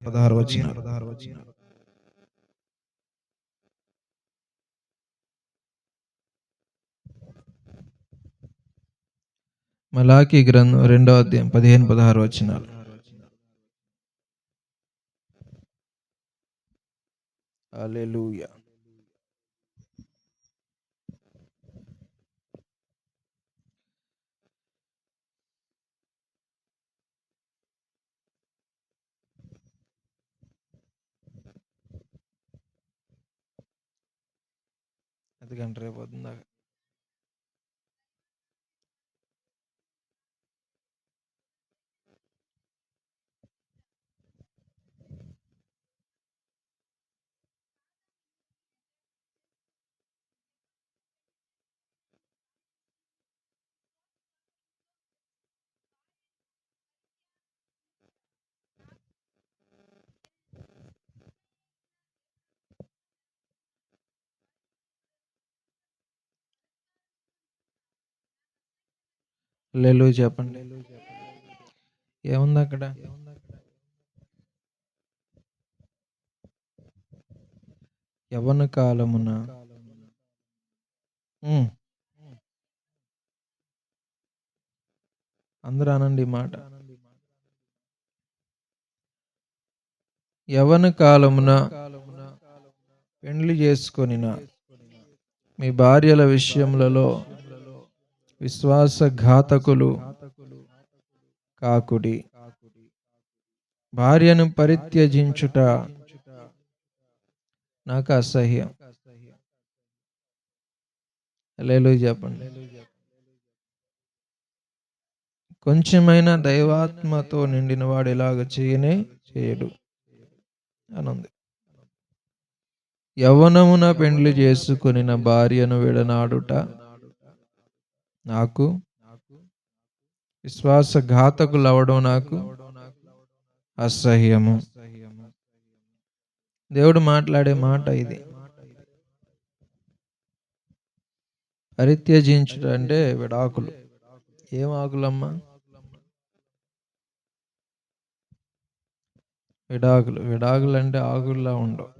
16 వచనం. మలాకీ గ్రంథం 2వ అధ్యాయం 15-16 వచనాలు. హల్లెలూయా. ఎందుకంటే రేపు పొద్దున్న హల్లెలూయా చెప్పండి. ఏముంది అక్కడ? యవ్వన కాలమున అందరూ అనండి ఈ మాట. యవ్వన కాలమున పెండ్లి చేసుకొనిన మీ భార్యల విషయములలో విశ్వాసఘాతకులు కాకుడి. భార్యను పరిత్యజించుట నాకు అసహ్యం. హల్లెలూయా చెప్పండి. కొంచెమైనా దైవాత్మతో నిండిన వాడు ఇలాగ చేయడు అని ఉంది. యవ్వనమున పెండ్లి చేసుకొనిన భార్యను విడనాడుట నాకు, విశ్వాసఘాతకులు అవడం నాకు అసహ్యము. దేవుడు మాట్లాడే మాట ఇది. పరిత్యజించుట అంటే విడాకులు. ఏం ఆకులమ్మా? విడాకులు అంటే ఆకుల్లా ఉండవు,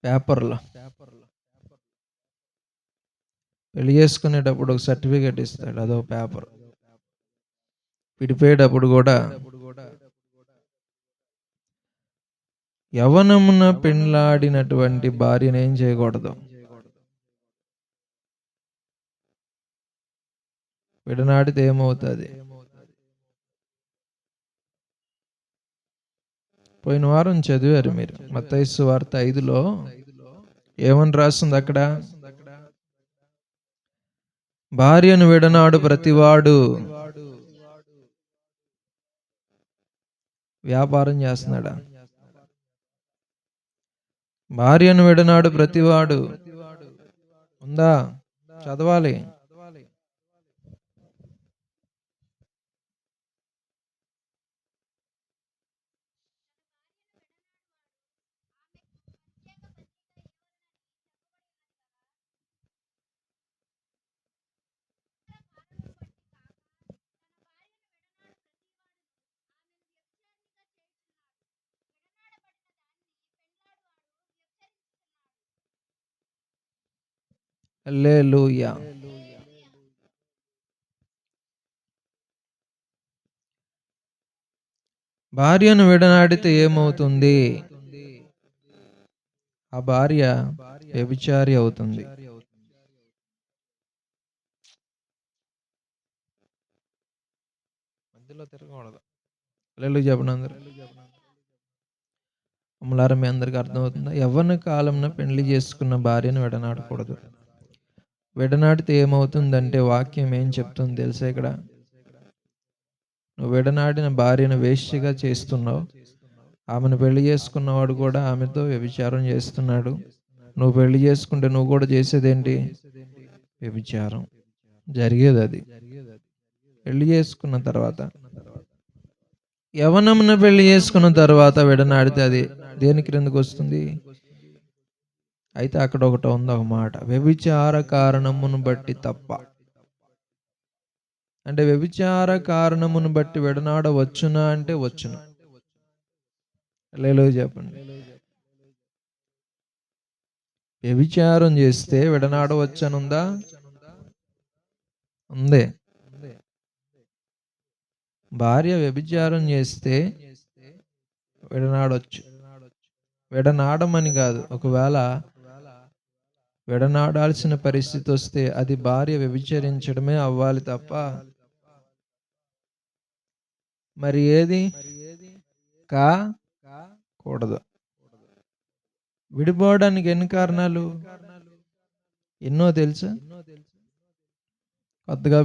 పేపర్లో. పెళ్లి చేసుకునేటప్పుడు ఒక సర్టిఫికేట్ ఇస్తాడు, అదో పేపర్. విడిపోయేటప్పుడు కూడా యవ్వనమున పెండ్లాడినటువంటి భార్యను ఏం చేయకూడదు, విడనాడితే ఏమవుతుంది? పోయిన వారం చదివారు మీరు మత్తయి సువార్త 5లో ఏమని రాస్తుంది అక్కడ? భార్యను విడనాడు ప్రతివాడు వ్యాపారం చేస్తున్నాడా? భార్యను విడనాడు ప్రతివాడు ఉందా? చదవాలి. హల్లెలూయా. భార్యను విడనాడితే ఏమవుతుంది? ఆ భార్య వ్యభిచారి అవుతుంది. మధ్యలో తిరగకూడదు. హల్లెలూయా చెప్పండి అందరూ. అమ్మలారా మీ అందరికి అర్థమవుతుందా? యవ్వన కాలంలో పెళ్లి చేసుకున్న భార్యను విడనాడకూడదు. విడనాడితే ఏమవుతుందంటే వాక్యం ఏం చెప్తుంది తెలుసా? ఇక్కడ నువ్వు విడనాడిన భార్యను వేశ్యగా చేస్తున్నావు. ఆమెను పెళ్లి చేసుకున్నవాడు కూడా ఆమెతో వ్యభిచారం చేస్తున్నాడు. నువ్వు పెళ్లి చేసుకుంటే నువ్వు కూడా చేసేదేంటి? వ్యభిచారం. జరిగేది అది. పెళ్లి చేసుకున్న తర్వాత, యవ్వనమున పెళ్లి చేసుకున్న తర్వాత విడనాడితే అది దేని క్రిందకు వస్తుంది? అయితే అక్కడ ఒకటి ఉంది, ఒక మాట, వ్యభిచార కారణమును బట్టి తప్ప. అంటే వ్యభిచార కారణమును బట్టి విడనాడవచ్చునా అంటే వచ్చును. హల్లెలూయా చెప్పండి. వ్యభిచారం చేస్తే విడనాడవచ్చనుందా? ఉంది. భార్య వ్యభిచారం చేస్తే విడనాడొచ్చు. విడనాడమని కాదు, ఒకవేళ విడనాడాల్సిన పరిస్థితి వస్తే అది భార్య వ్యభిచరించడమే అవ్వాలి తప్ప మరి ఏది కాకూడదు. విడిపోవడానికి ఎన్ని కారణాలు? ఎన్నో తెలుసా? కొత్తగా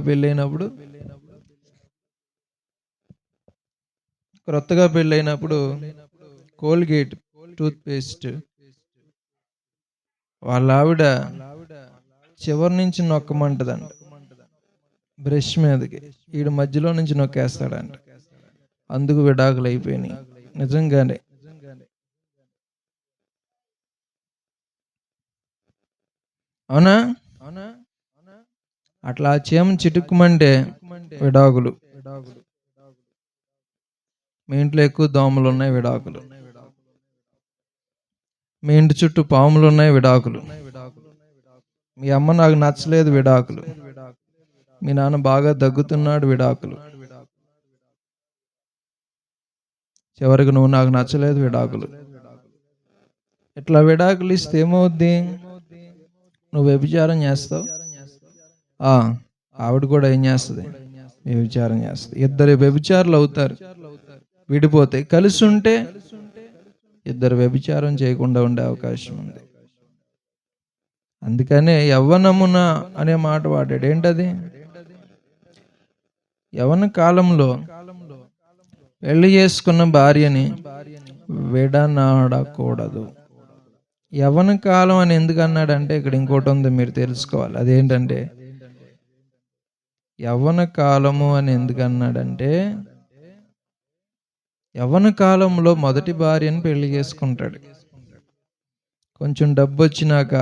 పెళ్ళైనప్పుడు కోల్గేట్ టూత్ పేస్ట్ వాళ్ళ ఆవిడ చివరి నుంచి నొక్కమంటదంట బ్రష్ మీదకి, ఈడు మధ్యలో నుంచి నొక్కేస్తాడంట. అందుకు విడాకులు అయిపోయినాయి. నిజంగానే అవునా? అట్లా చేమ చిటుక్కుమంటే విడాకులు. మీ ఇంట్లో ఎక్కువ దోమలు ఉన్నాయి, విడాకులు. మీ ఇంటి చుట్టూ పాములు ఉన్నాయి, విడాకులు. మీ అమ్మ నాకు నచ్చలేదు, విడాకులు. మీ నాన్న బాగా దగ్గుతున్నాడు, విడాకులు. చివరికి నువ్వు నాకు నచ్చలేదు, విడాకులు. ఇట్లా విడాకులు ఇస్తే ఏమవుద్ది? నువ్వు వ్యభిచారం చేస్తావు, ఆవిడ కూడా ఏం చేస్తుంది? వ్యభిచారం చేస్తుంది. ఇద్దరు వ్యభిచారులు అవుతారు. విడిపోతే కలిసి ఉంటే ఇద్దరు వ్యభిచారం చేయకుండా ఉండే అవకాశం ఉంది. అందుకనే యవ్వనమున అనే మాట వాడాడు. ఏంటది? యవ్వన కాలంలో పెళ్లి చేసుకున్న భార్యని విడనాడకూడదు. యవ్వన కాలం అని ఎందుకు అన్నాడంటే ఇక్కడ ఇంకోటి ఉంది, మీరు తెలుసుకోవాలి. అదేంటంటే యవ్వన కాలము అని ఎందుకు అన్నాడంటే యవ్వన కాలంలో మొదటి భార్యను పెళ్లి చేసుకుంటాడు. కొంచెం డబ్బు వచ్చినాక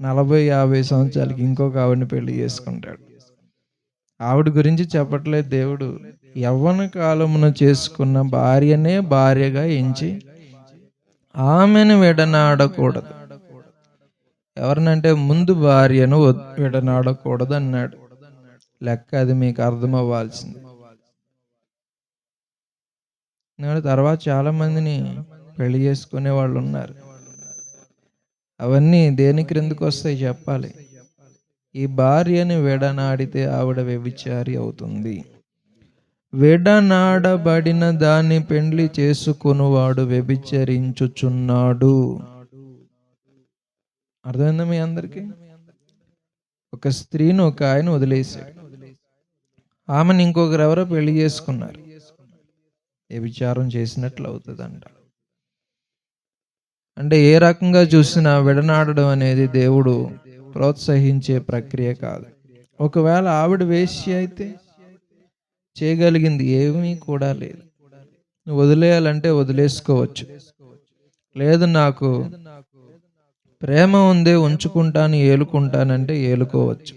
40-50 సంవత్సరాలకి ఇంకొక ఆవిడని పెళ్లి చేసుకుంటాడు. ఆవిడ గురించి చెప్పట్లేదు దేవుడు. యవ్వన కాలమున చేసుకున్న భార్యనే భార్యగా ఎంచి ఆమెను విడనాడకూడదు. ఎవరినంటే ముందు భార్యను విడనాడకూడదు అన్నాడు. లెక్క అది మీకు అర్థం అవ్వాల్సింది. తర్వాత చాలా మందిని పెళ్లి చేసుకునే వాళ్ళు ఉన్నారు. అవన్నీ దేని క్రిందకు వస్తాయి చెప్పాలి. ఈ భార్యని విడనాడితే ఆవిడ వ్యభిచారి అవుతుంది. విడనాడబడిన దాన్ని పెండ్లి చేసుకునివాడు వ్యభిచరించుచున్నాడు. అర్థమైందా మీ అందరికీ? ఒక స్త్రీని ఒక ఆయన వదిలేశాడు, ఆమెను ఇంకొకరు ఎవరో పెళ్లి చేసుకున్నారు. వ్యభిచారం చేసినట్లు అవుతుందంట. అంటే ఏ రకంగా చూసినా విడనాడడం అనేది దేవుడు ప్రోత్సహించే ప్రక్రియ కాదు. ఒకవేళ ఆవిడ వేశ్య అయితే చేయగలిగింది ఏమీ కూడా లేదు. వదిలేయాలంటే వదిలేసుకోవచ్చు. లేదు నాకు ప్రేమ ఉంది, ఉంచుకుంటాను, ఏలుకుంటానంటే ఏలుకోవచ్చు.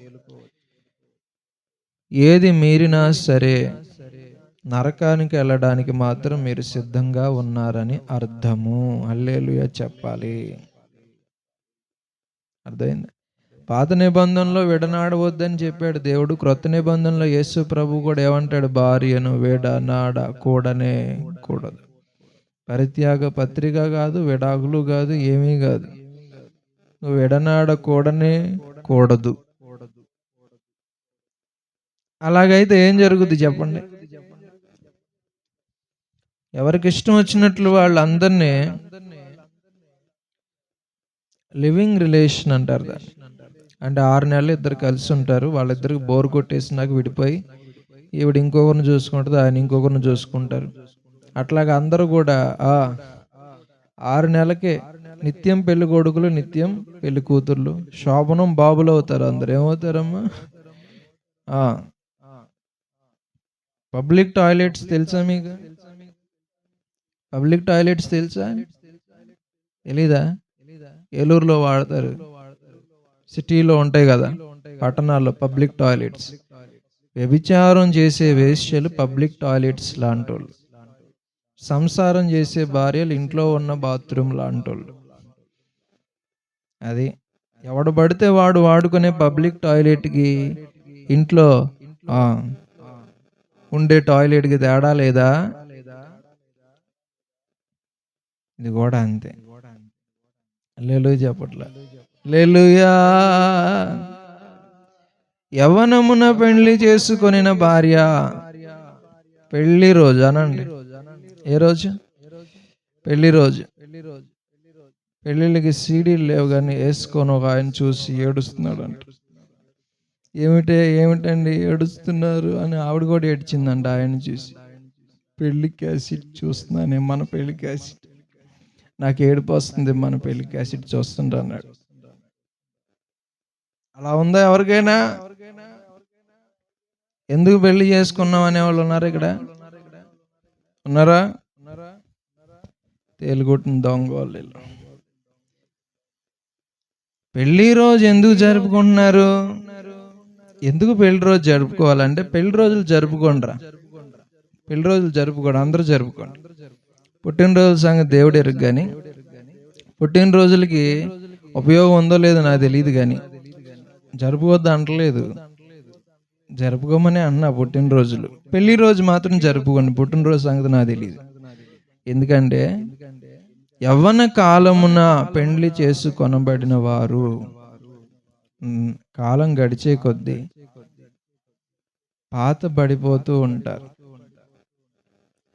ఏది మీరినా సరే నరకానికి వెళ్ళడానికి మాత్రం మీరు సిద్ధంగా ఉన్నారని అర్థము. హల్లెలూయా చెప్పాలి. అర్థమైంది? పాత నిబంధనలో విడనాడవద్దని చెప్పాడు దేవుడు. క్రొత్త నిబంధనలో యేసు ప్రభు కూడా ఏమంటాడు? భార్యను విడనాడకూడనే కూడదు. పరిత్యాగ పత్రిక కాదు, విడాకులు కాదు, ఏమీ కాదు. నువ్వు విడనాడకూడనే కూడదు. అలాగైతే ఏం జరుగుద్ది చెప్పండి? ఎవరికి ఇష్టం వచ్చినట్లు వాళ్ళందరినీ లివింగ్ రిలేషన్ అంటారు దాన్ని. అంటే 6 నెలలు ఇద్దరు కలిసి ఉంటారు. వాళ్ళిద్దరికి బోర్ కొట్టేసినాక విడిపోయి ఈవిడ ఇంకొకరిని చూసుకుంటుంది, ఆయన ఇంకొకరిని చూసుకుంటారు. అట్లాగా అందరూ కూడా 6 నెలలకే నిత్యం పెళ్లి కొడుకులు, నిత్యం పెళ్లి కూతుర్లు, శోభనం బాబులు అవుతారు. అందరు ఏమవుతారమ్మా? పబ్లిక్ టాయిలెట్స్ తెలుసా మీకు? పబ్లిక్ టాయిలెట్స్ తెలుసా? తెలీదా? ఏలూరులో వాడతారు, సిటీలో ఉంటాయి కదా, పట్టణాల్లో పబ్లిక్ టాయిలెట్స్. వ్యభిచారం చేసే వేశ్యలు పబ్లిక్ టాయిలెట్స్ లాంటి వాళ్ళు. సంసారం చేసే భార్యలు ఇంట్లో ఉన్న బాత్రూమ్ లాంటోళ్ళు. అది ఎవడు పడితే వాడు వాడుకునే పబ్లిక్ టాయిలెట్కి ఇంట్లో ఉండే టాయిలెట్కి తేడా లేదా? ఇది కూడా అంతే. హల్లెలూయా చెప్పట్లే. హల్లెలూయా. యవ్వనమున పెళ్లి చేసుకొనిన భార్య పెళ్లి రోజు అనండి. ఏ రోజు? పెళ్లి రోజు. పెళ్ళిళ్ళకి సీడీలు లేవు కానీ వేసుకొని ఒక ఆయన చూసి ఏడుస్తున్నాడు అంట. ఏమిటండి ఏడుస్తున్నారు అని ఆవిడ కూడా ఏడ్చిందంట ఆయన చూసి. పెళ్లి క్యాసెట్ చూస్తున్నానే, మన పెళ్లి క్యాసెట్, నాకు ఏడుపు వస్తుంది మన పెళ్లి క్యాసెట్ చూస్తుంటా అన్నాడు. అలా ఉందా ఎవరికైనా? ఎందుకు పెళ్లి చేసుకున్నాం అనేవాళ్ళు ఉన్నారు ఇక్కడ? ఉన్నారా? తేలుగొట్టిన దొంగ వాళ్ళు. పెళ్లి రోజు ఎందుకు జరుపుకుంటున్నారు? ఎందుకు పెళ్లి రోజు జరుపుకోవాలంటే, పెళ్లి రోజులు జరుపుకోండిరా. పెళ్లి రోజులు జరుపుకోండి, అందరూ జరుపుకోండి. పుట్టినరోజుల సంగతి దేవుడు ఎరుగు కానీ, పుట్టినరోజులకి ఉపయోగం ఉందో లేదో నాకు తెలియదు కానీ జరుపుకోవద్దు అంటలేదు, జరుపుకోమని అన్నా. పుట్టినరోజులు, పెళ్లి రోజు మాత్రం జరుపుకోండి. పుట్టినరోజు సంగతి నాకు తెలియదు. ఎందుకంటే యవ్వన కాలమున పెండ్లి చేసుకొనబడిన వారు కాలం గడిచే కొద్దీ పాత పడిపోతూ ఉంటారు.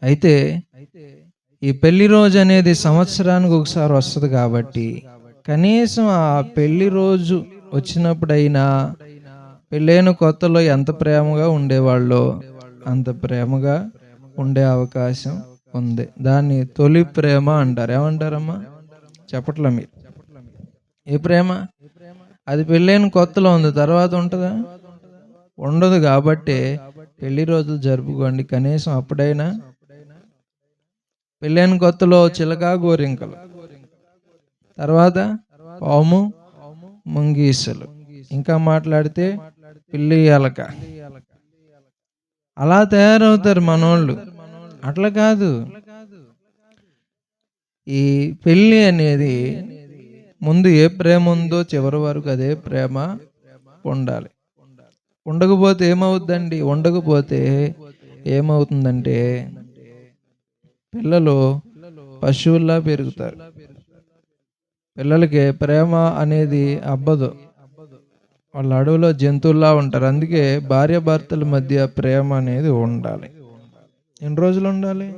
అయితే ఈ పెళ్లి రోజు అనేది సంవత్సరానికి ఒకసారి వస్తుంది కాబట్టి కనీసం ఆ పెళ్లి రోజు వచ్చినప్పుడైనా పెళ్ళైన కొత్తలో ఎంత ప్రేమగా ఉండేవాళ్ళో అంత ప్రేమగా ఉండే అవకాశం ఉంది. దాన్ని తొలి ప్రేమ అంటారు. ఏమంటారమ్మా? చెప్పట్లే మీరు. ఏ ప్రేమ? అది పెళ్ళైన కొత్తలో ఉంది, తర్వాత ఉంటుందా? ఉండదు. కాబట్టి పెళ్లి రోజులు జరుపుకోండి. కనీసం అప్పుడైనా పెళ్ళైన కొత్తలో చిలక గోరింకలు, తర్వాత పాము ముంగీసలు, ఇంకా మాట్లాడితే పిల్లి ఎలక, అలా తయారవుతారు మనోళ్ళు. అట్లా కాదు. ఈ పెళ్ళి అనేది ముందు ఏ ప్రేమ ఉందో చివరి వరకు అదే ప్రేమ ఉండాలి. ఉండకపోతే ఏమవుద్దండి? ఉండకపోతే ఏమవుతుందంటే పిల్లలు పశువుల్లా పెరుగుతారు. పిల్లలకి ప్రేమ అనేది అబ్బదు, వాళ్ళు అడవిలో జంతువుల్లా ఉంటారు. అందుకే భార్య భర్తల మధ్య ప్రేమ అనేది ఉండాలి. ఎన్ని రోజులు ఉండాలి?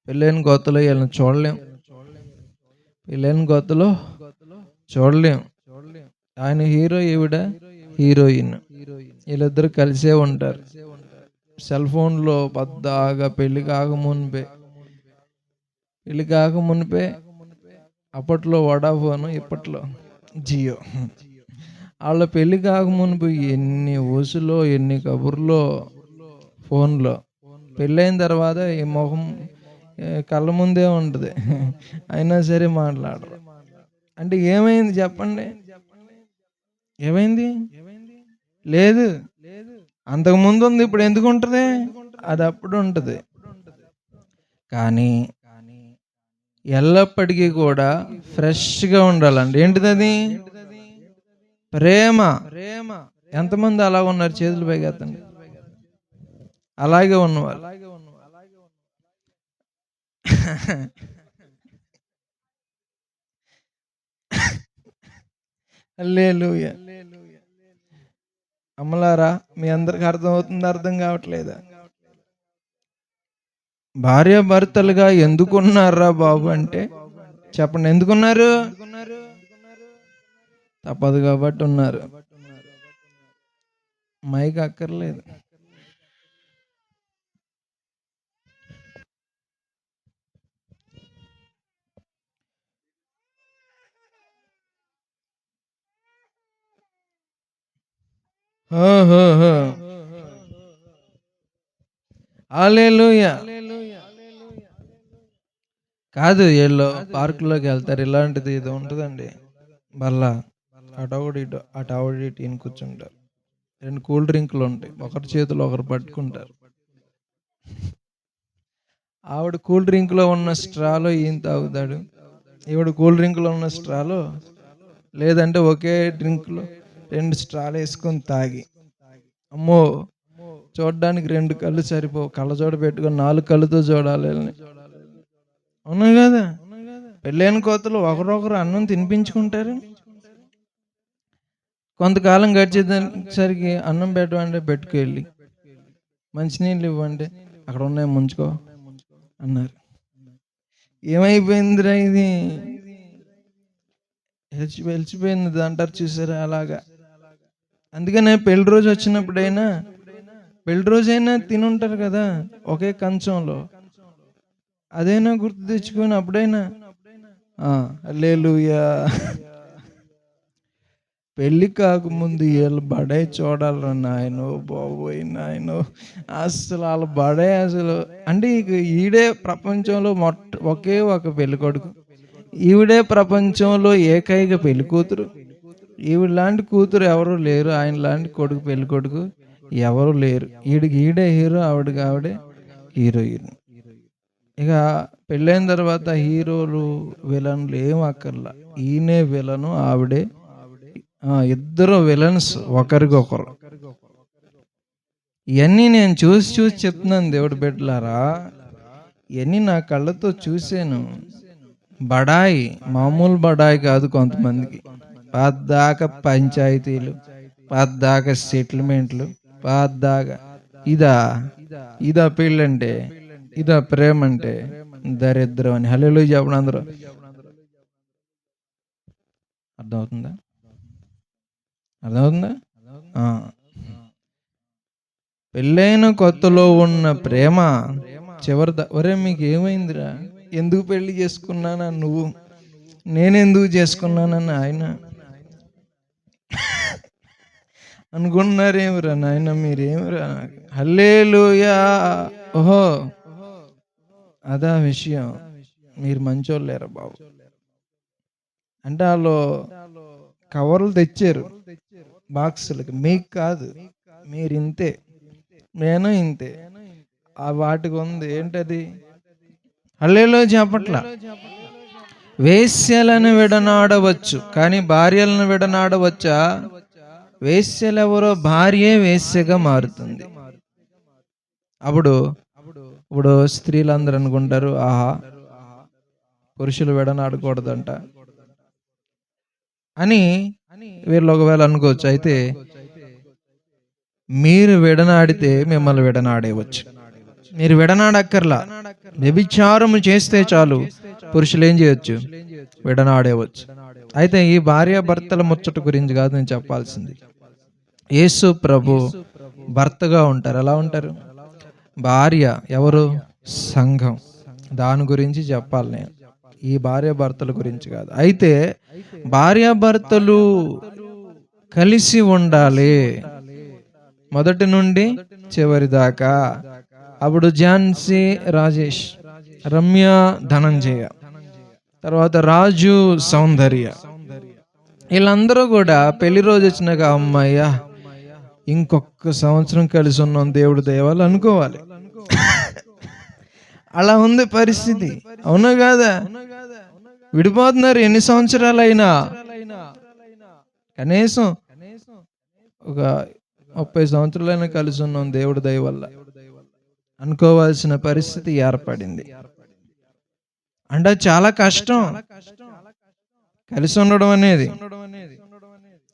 పెళ్ళైన కొత్తలో వీళ్ళని చూడలేం, పెళ్ళైన కొత్తలో చూడలేం. ఆయన హీరో, ఈవిడ హీరోయిన్, వీళ్ళిద్దరు కలిసే ఉంటారు. సెల్ ఫోన్లో పద్దాగా పెళ్లి కాకమునిపే అప్పట్లో వడాఫోను, ఇప్పట్లో జియో. వాళ్ళ పెళ్లి కాకమునిపై ఎన్ని ఊసులో ఎన్ని కబుర్లో ఫోన్లో. పెళ్ళైన తర్వాత ఈ మొహం కళ్ళ ముందే ఉంటుంది, అయినా సరే మాట్లాడరు. అంటే ఏమైంది చెప్పండి? ఏమైంది? లేదు. అంతకుముందు ఉంది, ఇప్పుడు ఎందుకు ఉంటుంది? అది అప్పుడు ఉంటుంది. కానీ ఎల్లప్పటికీ కూడా ఫ్రెష్గా ఉండాలండి. ఏంటిది అది? ప్రేమ. ఎంతమంది అలా ఉన్నారు? చేతులు పైకెత్తండి. అలాగే ఉన్నవాళ్ళు. హల్లెలూయా. అమ్మలారా, మీ అందరికి అర్థమవుతుంది? అర్థం కావట్లేదా? భార్య భర్తలుగా ఎందుకున్నారా బాబు అంటే చెప్పండి. ఎందుకున్నారు? తప్పదు కాబట్టి ఉన్నారు. మైక్ అక్కర్లేదు. హల్లెలూయా. కాదు, వీళ్ళు పార్కులోకి వెళ్తారు, ఇలాంటిది ఇది ఉంటుందండి. బల్ల అటౌడి టీని కూర్చుంటారు. 2 కూల్ డ్రింకులు ఉంటాయి, ఒకరి చేతులు ఒకరు పట్టుకుంటారు. ఆవిడ కూల్ డ్రింక్లో ఉన్న స్ట్రాలో ఈయన తాగుతాడు, ఈవిడ కూల్ డ్రింక్లో ఉన్న స్ట్రాలో, లేదంటే ఒకే డ్రింక్లో 2 స్ట్రాలు వేసుకొని తాగి, అమ్మో చూడడానికి 2 కళ్ళు సరిపోవు, కళ్ళజోడ పెట్టుకొని 4 కళ్ళుతో చూడాలి. అవునా కదా? పెళ్ళైన కొత్తలో ఒకరొకరు అన్నం తినిపించుకుంటారు. కొంతకాలం గడిచేసరికి అన్నం పెట్టమంటే పెట్టుకెళ్ళి, మంచినీళ్ళు ఇవ్వండి, అక్కడ ఉన్నాయి ముంచుకో అన్నారు. ఏమైపోయిందిరా ఇది? వెలిచిపోయింది అంటారు చూసారా, అలాగా. అందుకనే పెళ్లి రోజు వచ్చినప్పుడైనా, పెళ్లి రోజైనా తినుంటారు కదా ఒకే కంచంలో, అదైనా గుర్తు తెచ్చుకొని అప్పుడైనా హల్లెలూయా. పెళ్ళి కాకముందు వీళ్ళు బడే చూడాలరా నాయనో బాబోయ్ నాయనో, అసలు వాళ్ళ బడే అసలు అంటే ఇక ఈడే ప్రపంచంలో ఒకే ఒక పెళ్లి కొడుకు, ఈవిడే ప్రపంచంలో ఏకైక పెళ్లి కూతురు, ఈవిడ లాంటి కూతురు ఎవరు లేరు, ఆయన లాంటి కొడుకు పెళ్లి కొడుకు ఎవరు లేరు. ఈడే హీరో, ఆవిడే హీరోయిన్. ఇక పెళ్ళైన తర్వాత హీరోలు విలన్లు ఏం అక్కర్లా, ఈయనే విలను, ఆవిడే, ఇద్దరు విలన్స్ ఒకరికొకరు. ఇవన్నీ నేను చూసి చెప్తున్నాను దేవుడి బిడ్డలారా, ఇవన్నీ నా కళ్ళతో చూశాను. బడాయి మామూలు బడాయి కాదు. కొంతమందికి పద్దాక పంచాయతీలు, పద్దాక సెటిల్మెంట్లు, పద్దాక ఇదా పెళ్ళంటే, ఇదా ప్రేమ అంటే, దరిద్రం అని. హల్లెలూయా చెప్పండి అందరూ. అర్థమవుతుందా? పెళ్ళైన కొత్తలో ఉన్న ప్రేమ ఒరే మీకు ఏమైందిరా, ఎందుకు పెళ్లి చేసుకున్నానా నువ్వు, నేనెందుకు చేసుకున్నానని ఆయన అనుకుంటున్నారేమిరా నాయన, మీరేమిరా. హల్లెలూయా. ఓహో అదా విషయం, మీరు మంచోళ్ళేరా బాబు. అంటే వాళ్ళు కవర్లు తెచ్చారు బాక్సులకి, మీకు కాదు, మీరు ఇంతే, నేను ఇంతే. వాటికి ఉంది ఏంటది? హల్లెలూయా చెప్పట్ల. వేశ్యలను విడనాడవచ్చు కానీ భార్యలను విడనాడవచ్చా? వేశ్యలెవరో భార్యే వేశ్యగా మారుతుంది. ఇప్పుడు స్త్రీలందరూ అనుకుంటారు, ఆహా పురుషులు విడనాడకూడదంట అని వీళ్ళు ఒకవేళ అనుకోవచ్చు. అయితే మీరు విడనాడితే మిమ్మల్ని విడనాడేవచ్చు. మీరు విడనాడక్కర్లా, వ్యభిచారము చేస్తే చాలు పురుషులు ఏం చేయొచ్చు, విడనాడేవచ్చు. అయితే ఈ భార్యాభర్తల ముచ్చట గురించి కాదు నేను చెప్పాల్సింది. యేసు ప్రభు భర్తగా ఉంటారు. ఎలా ఉంటారు? భార్య ఎవరు? సంఘం. దాని గురించి చెప్పాలి నేను, ఈ భార్యాభర్తల గురించి కాదు. అయితే భార్యాభర్తలు కలిసి ఉండాలి మొదటి నుండి చివరి దాకా. అప్పుడు ఝాన్సీ రాజేష్, రమ్య ధనంజయ, తర్వాత రాజు సౌందర్య, వీళ్ళందరూ కూడా పెళ్లి రోజు వచ్చినాక అమ్మాయ్యా ఇంకొక సంవత్సరం కలిసి ఉన్నాం దేవుడు దయవల్ల అనుకోవాలి. అలా ఉంది పరిస్థితి. అవునా కాదా? విడిపోతున్నారు ఎన్ని సంవత్సరాలైనా, కనీసం ఒక 30 సంవత్సరాలైనా కలిసి ఉన్నాం దేవుడి దయ వల్ల అనుకోవాల్సిన పరిస్థితి ఏర్పడింది. అంటే చాలా కష్టం కలిసి ఉండడం అనేది.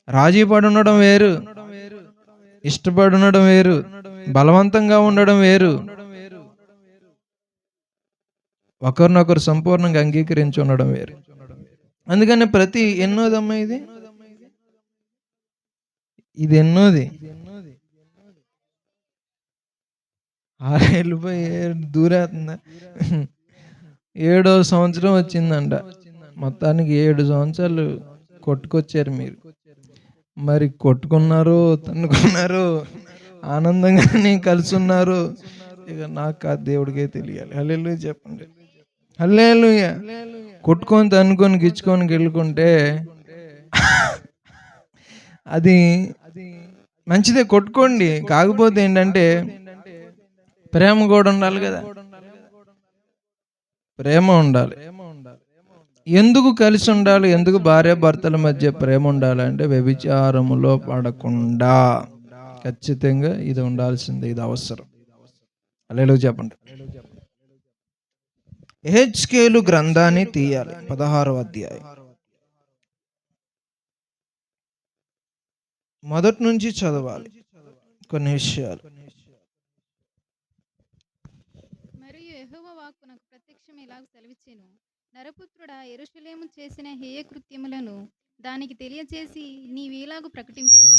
రాజీ పడి ఉండడం వేరు, ఇష్టపడి ఉండడం వేరు, బలవంతంగా ఉండడం వేరు, ఒకరినొకరు సంపూర్ణంగా అంగీకరించి ఉండడం వేరు. అందుకని ఎన్నోదమ్మా ఇది ఎన్నోది 6 వెళ్ళిపోయి దూరేస్తుందా? 7వ సంవత్సరం వచ్చిందంట. మొత్తానికి 7 సంవత్సరాలు కొట్టుకొచ్చారు మీరు. మరి కొట్టుకున్నారు, తన్నుకున్నారు, ఆనందంగానే కలిసి ఉన్నారు. ఇక నాకు ఆ దేవుడికే తెలియాలి. హల్లెలూయా చెప్పండి. హల్లెలూయా. కొట్టుకొని తన్నుకొని గిచ్చుకొని గెలుకుంటే అది మంచిదే, కొట్టుకోండి. కాకపోతే ఏంటంటే ప్రేమ కూడా ఉండాలి కదా. ప్రేమ ఉండాలి. ఎందుకు కలిసి ఉండాలి? ఎందుకు భార్యాభర్తల మధ్య ప్రేమ ఉండాలి అంటే వ్యభిచారములో పడకుండా. ఖచ్చితంగా ఇది ఉండాల్సిందే, ఇది అవసరం. హల్లెలూయా చెప్పండి. యెహెజ్కేలు గ్రంథాన్ని తీయాలి, 16వ అధ్యాయం మొదటి నుంచి చదవాలి కొన్ని విషయాలు. మరియు యెహోవా వాక్కు నాకు ప్రత్యక్షమై ఇలాగ సెలవిచ్చెను. నరపుత్రుడా, యెరూషలేము చేసిన హేయ కృత్యములను దానికి తెలియచేసి నీవీలాగు ప్రకటింపుము.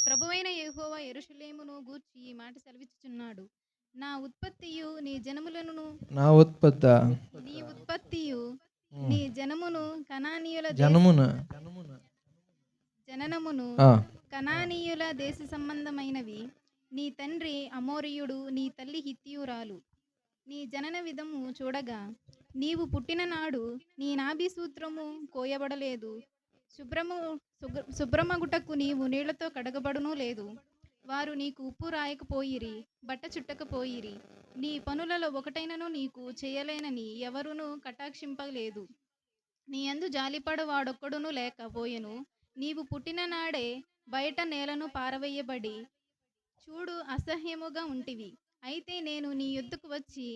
ప్రభువైన యెహోవా యెరూషలేమును గూర్చి ఈ మాట సెలవిచ్చుచున్నాడు. నా ఉత్పత్తియు నీ జనములను నా ఉత్పత్త నీ ఉత్పత్తియు నీ జనమును కనానీయుల జనమున జననమును కనానీయుల దేశ సంబంధమైనవి. నీ తండ్రి అమోరీయుడు, నీ తల్లి హిత్తీయురాలు. నీ జనన విధము చూడగా నీవు పుట్టిన నాడు నీ నాభి సూత్రము కోయబడలేదు. శుభ్రమగుటకు నీవు నీళ్లతో కడగబడును లేదు. వారు నీకు ఉప్పు రాయకపోయిరి, బట్ట చుట్టకపోయిరి. నీ పనులలో ఒకటైనను నీకు చేయలేనని ఎవరునూ కటాక్షింపలేదు. నీ యందు జాలిపడు వాడొక్కడును లేకపోయెను. నీవు పుట్టిన నాడే బయట నేలను పారవేయబడి చూడు అసహ్యముగా ఉంటివి. అయితే నేను నీ యొద్దకు వచ్చి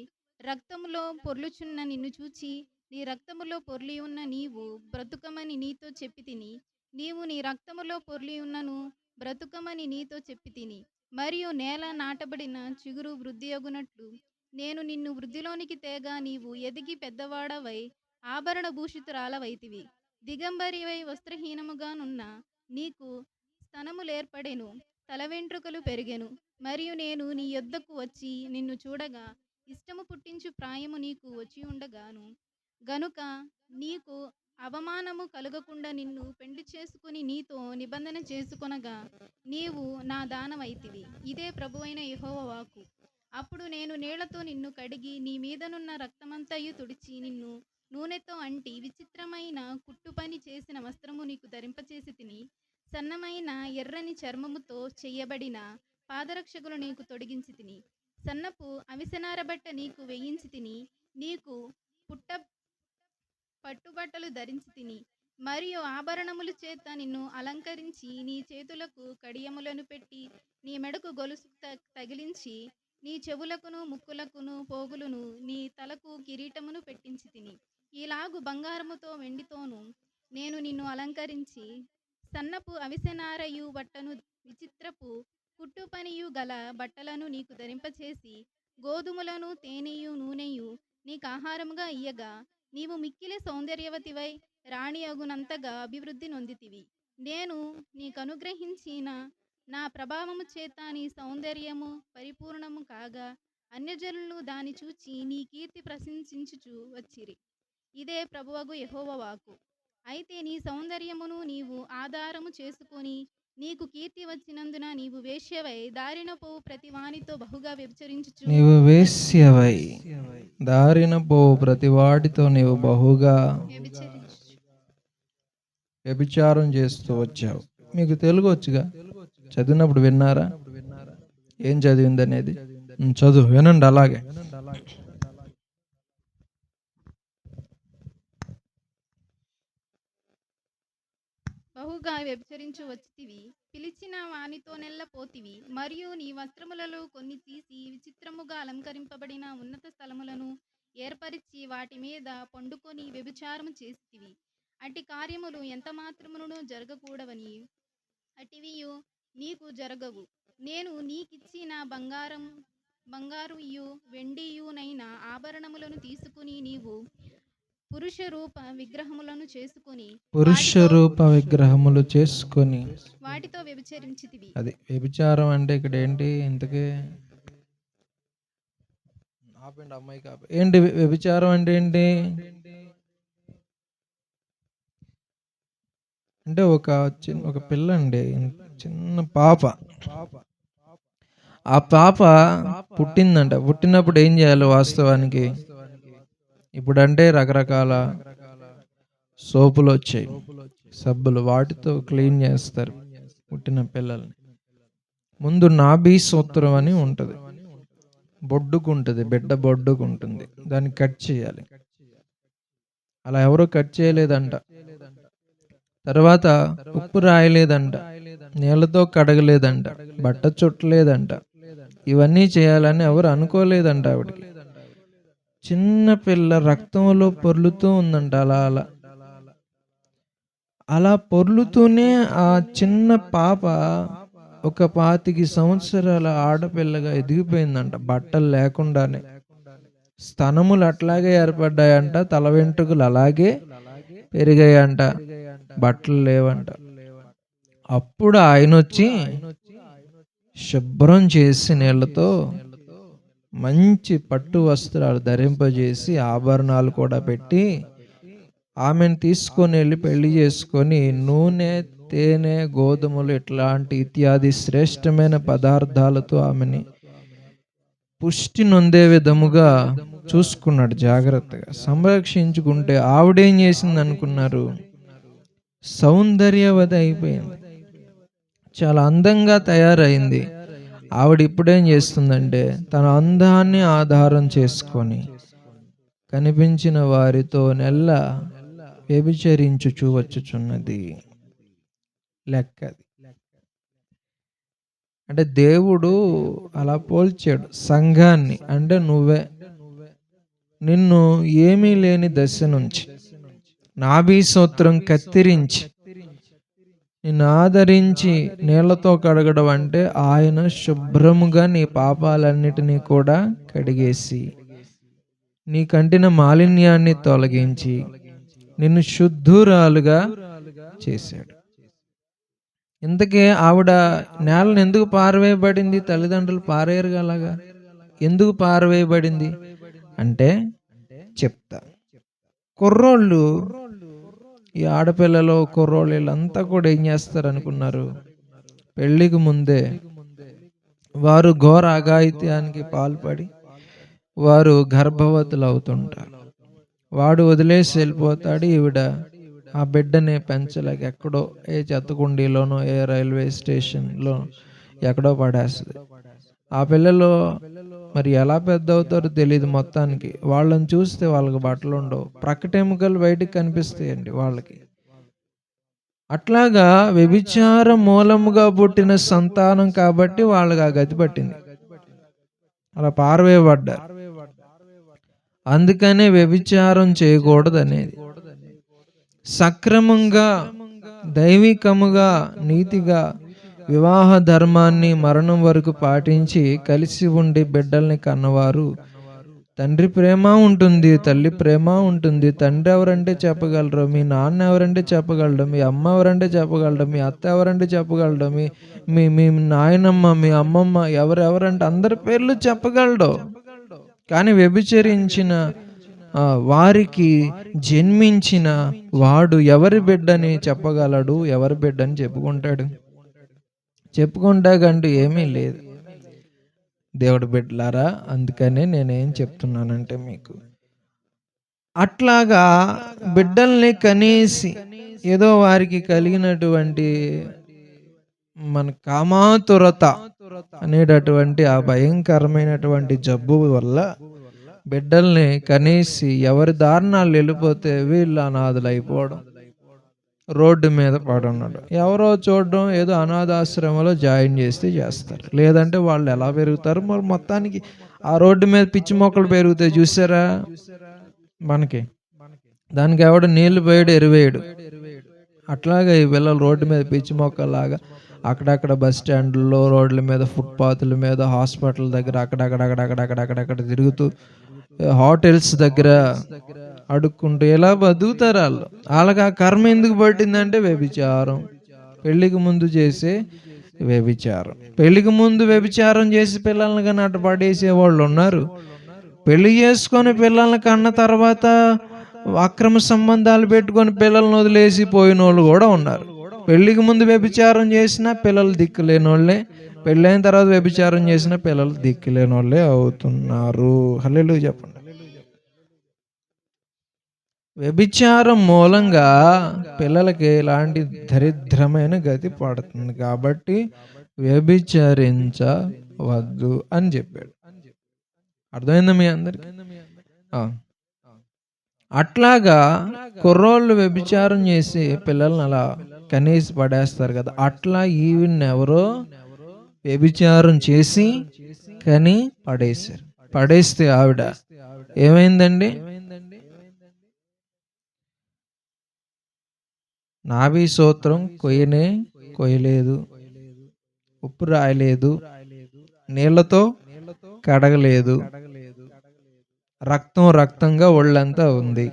రక్తములో పొర్లుచున్న నిన్ను చూచి, నీ రక్తములో పొర్లి ఉన్న నీవు బ్రతుకమని నీతో చెప్పి తిని. నీవు నీ రక్తములో పొర్లి ఉన్నను బ్రతుకమని నీతో చెప్పి తిని. మరియు నేల నాటబడిన చిగురు వృద్ధియగునట్లు నేను నిన్ను వృద్ధిలోనికి తేగా నీవు ఎదిగి పెద్దవాడవై ఆభరణ భూషితురాలవైతివి. దిగంబరివై వస్త్రహీనముగానున్న నీకు స్తనములేర్పడెను, తల వెంట్రుకలు పెరిగెను. మరియు నేను నీ యొద్దకు వచ్చి నిన్ను చూడగా ఇష్టము పుట్టించు ప్రాయము నీకు వచ్చి ఉండగాను గనుక నీకు అవమానము కలుగకుండా నిన్ను పెండ్లి చేసుకుని నీతో నిబంధన చేసుకొనగా నీవు నా దానవైతివి. ఇదే ప్రభువైన యెహోవా వాక్కు. అప్పుడు నేను నీళ్లతో నిన్ను కడిగి నీ మీదనున్న రక్తమంతయు తుడిచి నిన్ను నూనెతో అంటి విచిత్రమైన కుట్టుపని చేసిన వస్త్రము నీకు ధరింపచేసి తిని. సన్నమైన ఎర్రని చర్మముతో చెయ్యబడిన పాదరక్షకులు నీకు తొడిగించి తిని. సన్నపు అవిసెనారబట్ట నీకు వేయించి తిని. నీకు పట్టుబట్టలు ధరించి తిని. మరియు ఆభరణముల చేత నిన్ను అలంకరించి నీ చేతులకు కడియములను పెట్టి నీ మెడకు గొలుసు తగిలించి నీ చెవులకును ముక్కులకును పోగులును నీ తలకు కిరీటమును పెట్టించి తిని. ఇలాగు బంగారముతో వెండితోనూ నేను నిన్ను అలంకరించి సన్నపు అవిసెనారయు బట్టను విచిత్రపు కుట్టు పనియు గల బట్టలను నీకు ధరింపచేసి గోధుమలను తేనెయు నూనెయు నీకు ఆహారముగా ఇయ్యగా నీవు మిక్కిలి సౌందర్యవతివై రాణి అగునంతగా అభివృద్ధి నొందితివి. నేను నీకు అనుగ్రహించిన నా ప్రభావము చేత నీ సౌందర్యము పరిపూర్ణము కాగా అన్యజనులు దాని చూచి నీ కీర్తి ప్రశంసించుచు వచ్చిరి. ఇదే ప్రభువగు యెహోవా వాక్కు. అయితే నీ సౌందర్యమును నీవు ఆధారము చేసుకొని నీకు కీర్తి వచ్చినందున నీవు వేశ్యవై దారిన పోవు ప్రతి వానితో బహుగా వ్యభిచరించుచు నీవు వేశ్యవై దారిన పోవు ప్రతి వాడితో నీవు బహుగా వ్యభిచారం చేస్తూ వచ్చావు. మీకు తెలుగు వచ్చుగా? చదివినప్పుడు విన్నారా? ఏం చదివింది అనేది? చదువు, వినండి అలాగే. బహుగా వ్యభిచరించు వచ్చితివి. పిలిచిన వానితోనెల్ల పోతివి. మరియు నీ వస్త్రములలో కొన్ని తీసి విచిత్రముగా అలంకరింపబడిన ఉన్నత స్థలములను ఏర్పరిచి వాటి మీద పండుకొని వ్యభిచారము చేసితివి. అట్టి కార్యములు ఎంత మాత్రమును జరగకూడవని అటివియు నీకు జరగవు. నేను నీకిచ్చిన బంగారుయు వెండియునైన ఆభరణములను తీసుకుని నీవు పురుష రూప విగ్రహములు చేసుకొని వాటితో వ్యభిచరించితివి. అది వ్యభిచారం అంటే ఇక్కడ ఏంటి? ఇంతకీ ఆపండి, అమ్మాయి కాపండి. ఏంటి వ్యభిచారం అంటే? ఏంటి అంటే ఒక పిల్ల అండి, చిన్న పాప. ఆ పాప పుట్టిందంట. పుట్టినప్పుడు ఏం చేయాలి వాస్తవానికి? ఇప్పుడంటే రకరకాల సోపులు వచ్చాయి, సబ్బులు, వాటితో క్లీన్ చేస్తారు పుట్టిన పిల్లల్ని. ముందు నాభి సూత్రం అని ఉంటుంది, బొడ్డుకు ఉంటుంది, బిడ్డ బొడ్డుకు ఉంటుంది, దాన్ని కట్ చేయాలి. అలా ఎవరూ కట్ చేయలేదంట. తర్వాత ఉప్పు రాయలేదంట, నీళ్ళతో కడగలేదంట, బట్ట చుట్టలేదంట. ఇవన్నీ చేయాలని ఎవరు అనుకోలేదంట ఆవిడకి. చిన్న పిల్ల రక్తంలో పొర్లుతూ ఉందంట. అలా అలా అలా పొర్లుతూనే ఆ చిన్న పాప ఒక 25 సంవత్సరాల ఆడపిల్లగా ఎదిగిపోయిందంట, బట్టలు లేకుండానే. స్తనములు అట్లాగే ఏర్పడ్డాయంట, తల వెంట్రుకలు అలాగే పెరిగాయంట, బట్టలు లేవంట. అప్పుడు ఆయన వచ్చి శుభ్రం చేసి నీళ్లతో మంచి పట్టు వస్త్రాలు ధరింపజేసి ఆభరణాలు కూడా పెట్టి ఆమెను తీసుకొని వెళ్ళి పెళ్లి చేసుకొని నూనె, తేనె, గోధుమలు ఇట్లాంటి ఇత్యాది శ్రేష్టమైన పదార్థాలతో ఆమెని పుష్టి నొందే విధముగా చూసుకున్నాడు, జాగ్రత్తగా సంరక్షించుకుంటే. ఆవిడేం చేసింది అనుకున్నారు? సౌందర్యవతి అయిపోయింది, చాలా అందంగా తయారైంది. ఆవిడ ఇప్పుడేం చేస్తుందంటే తన అందాన్ని ఆధారం చేసుకొని కనిపించిన వారితో నెల్ల వ్యభిచరించుచూ వచ్చుచున్నది. లెక్కది. అంటే దేవుడు అలా పోల్చాడు సంఘాన్ని. అంటే నువ్వే నిన్ను ఏమీ లేని దశ నుంచి నాభి సూత్రం కత్తిరించి నిన్ను ఆదరించి నీళ్లతో కడగడం అంటే ఆయన శుభ్రముగా నీ పాపాలన్నిటినీ కూడా కడిగేసి నీ కంటిన మాలిన్యాన్ని తొలగించి నిన్ను శుద్ధురాలుగా చేశాడు. ఇంతకే ఆవిడ నేలను ఎందుకు పారవేయబడింది? తల్లిదండ్రులు పారేయరు అలాగా. ఎందుకు పారవేయబడింది అంటే చెప్తా. కుర్రోళ్ళు, ఈ ఆడపిల్లలు కుర్రోళ్ళు వీళ్ళంతా కూడా ఏం చేస్తారు అనుకున్నారు? పెళ్లికి ముందే వారు ఘోర అఘాయిత్యానికి పాల్పడి వారు గర్భవతులు అవుతుంటారు. వాడు వదిలేసి వెళ్ళిపోతాడు. ఈవిడ ఆ బిడ్డని పెంచలేక ఎక్కడో ఏ చెత్తకుండీలోనో ఏ రైల్వే స్టేషన్లో ఎక్కడో పడేస్తుంది. ఆ పిల్లలు మరి ఎలా పెద్ద అవుతారో తెలియదు. మొత్తానికి వాళ్ళని చూస్తే వాళ్ళకి బట్టలు ఉండవు, ప్రక్కటెముకలు బయటికి కనిపిస్తాయండి వాళ్ళకి. అట్లాగా వ్యభిచార మూలముగా పుట్టిన సంతానం కాబట్టి వాళ్ళకి ఆ గతి పట్టింది, అలా పారవేయబడ్డారు. అందుకనే వ్యభిచారం చేయకూడదు అనేది. సక్రమంగా, దైవికముగా, నీతిగా వివాహ ధర్మాన్ని మరణం వరకు పాటించి కలిసి ఉండి బిడ్డల్ని కన్నవారు తండ్రి ప్రేమ ఉంటుంది, తల్లి ప్రేమ ఉంటుంది. తండ్రి ఎవరంటే చెప్పగలరు, మీ నాన్న ఎవరంటే చెప్పగలడు, మీ అమ్మ ఎవరంటే చెప్పగలడు, మీ అత్త ఎవరంటే చెప్పగలడు, మీ మీ నాయనమ్మ, మీ అమ్మమ్మ ఎవరెవరంటే అందరి పేర్లు చెప్పగలడు. కానీ వ్యభిచరించిన వారికి జన్మించిన వాడు ఎవరి బిడ్డని చెప్పగలడు? ఎవరి బిడ్డని చెప్పుకుంటాడు? చెప్పుకుంటాకంటూ ఏమీ లేదు దేవుడి బిడ్డలారా. అందుకనే నేనేం చెప్తున్నానంటే మీకు అట్లాగా బిడ్డల్ని కనేసి ఏదో వారికి కలిగినటువంటి మన కామాతురత అనేటటువంటి ఆ భయంకరమైనటువంటి జబ్బు వల్ల బిడ్డల్ని కనేసి ఎవరి దారుణాలు వెళ్ళిపోతే వీళ్ళు అనాథులు అయిపోవడం, రోడ్డు మీద పడున్నాడు. ఎవరో చూడడం, ఏదో అనాథాశ్రమంలో జాయిన్ చేస్తే చేస్తారు. లేదంటే వాళ్ళు ఎలా పెరుగుతారు మరి? మొత్తానికి ఆ రోడ్డు మీద పిచ్చి మొక్కలు పెరుగుతాయి చూసారా మనకి. దానికి ఎవడు నీళ్లు పోయాడు, ఎరువేయడు. అట్లాగే ఈ పిల్లలు రోడ్డు మీద పిచ్చి మొక్కలాగా అక్కడక్కడ బస్ స్టాండ్లో, రోడ్ల మీద, ఫుట్పాత్ల మీద, హాస్పిటల్ దగ్గర అక్కడక్కడ తిరుగుతూ, హోటల్స్ దగ్గర అడుక్కుంటూ ఎలా బతుకుతారు వాళ్ళు. వాళ్ళకి ఆ కర్మ ఎందుకు పట్టిందంటే వ్యభిచారం. పెళ్లికి ముందు చేసే వ్యభిచారం. పెళ్లికి ముందు వ్యభిచారం చేసి పిల్లల్ని కానీ అట్ట పడేసే వాళ్ళు ఉన్నారు. పెళ్లి చేసుకొని పిల్లల్ని కన్న తర్వాత అక్రమ సంబంధాలు పెట్టుకొని పిల్లల్ని వదిలేసి పోయిన వాళ్ళు కూడా ఉన్నారు. పెళ్లికి ముందు వ్యభిచారం చేసిన పిల్లలు దిక్కులేని వాళ్ళే, పెళ్ళైన తర్వాత వ్యభిచారం చేసిన పిల్లలు దిక్కులేని వాళ్ళే అవుతున్నారు. హల్లెలూయా చెప్పండి. వ్యభిచారం మూలంగా పిల్లలకి ఇలాంటి దరిద్రమైన గతి పడుతుంది. కాబట్టి వ్యభిచరించవద్దు అని చెప్పాడు. అర్థమైందా మీ అందరికి? అట్లాగా కుర్రోళ్ళు వ్యభిచారం చేసి పిల్లల్ని అలా కనేసి పడేస్తారు కదా, అట్లా ఈవిని ఎవరో వ్యభిచారం చేసి కని పడేశారు. పడేస్తే ఆవిడ ఏమైందండి? నాభి సూత్రం కొయ్యలేదు, ఉప్పు రాయలేదు, నీళ్లతో కడగలేదు, రక్తంగా ఒళ్ళంతా ఉంది.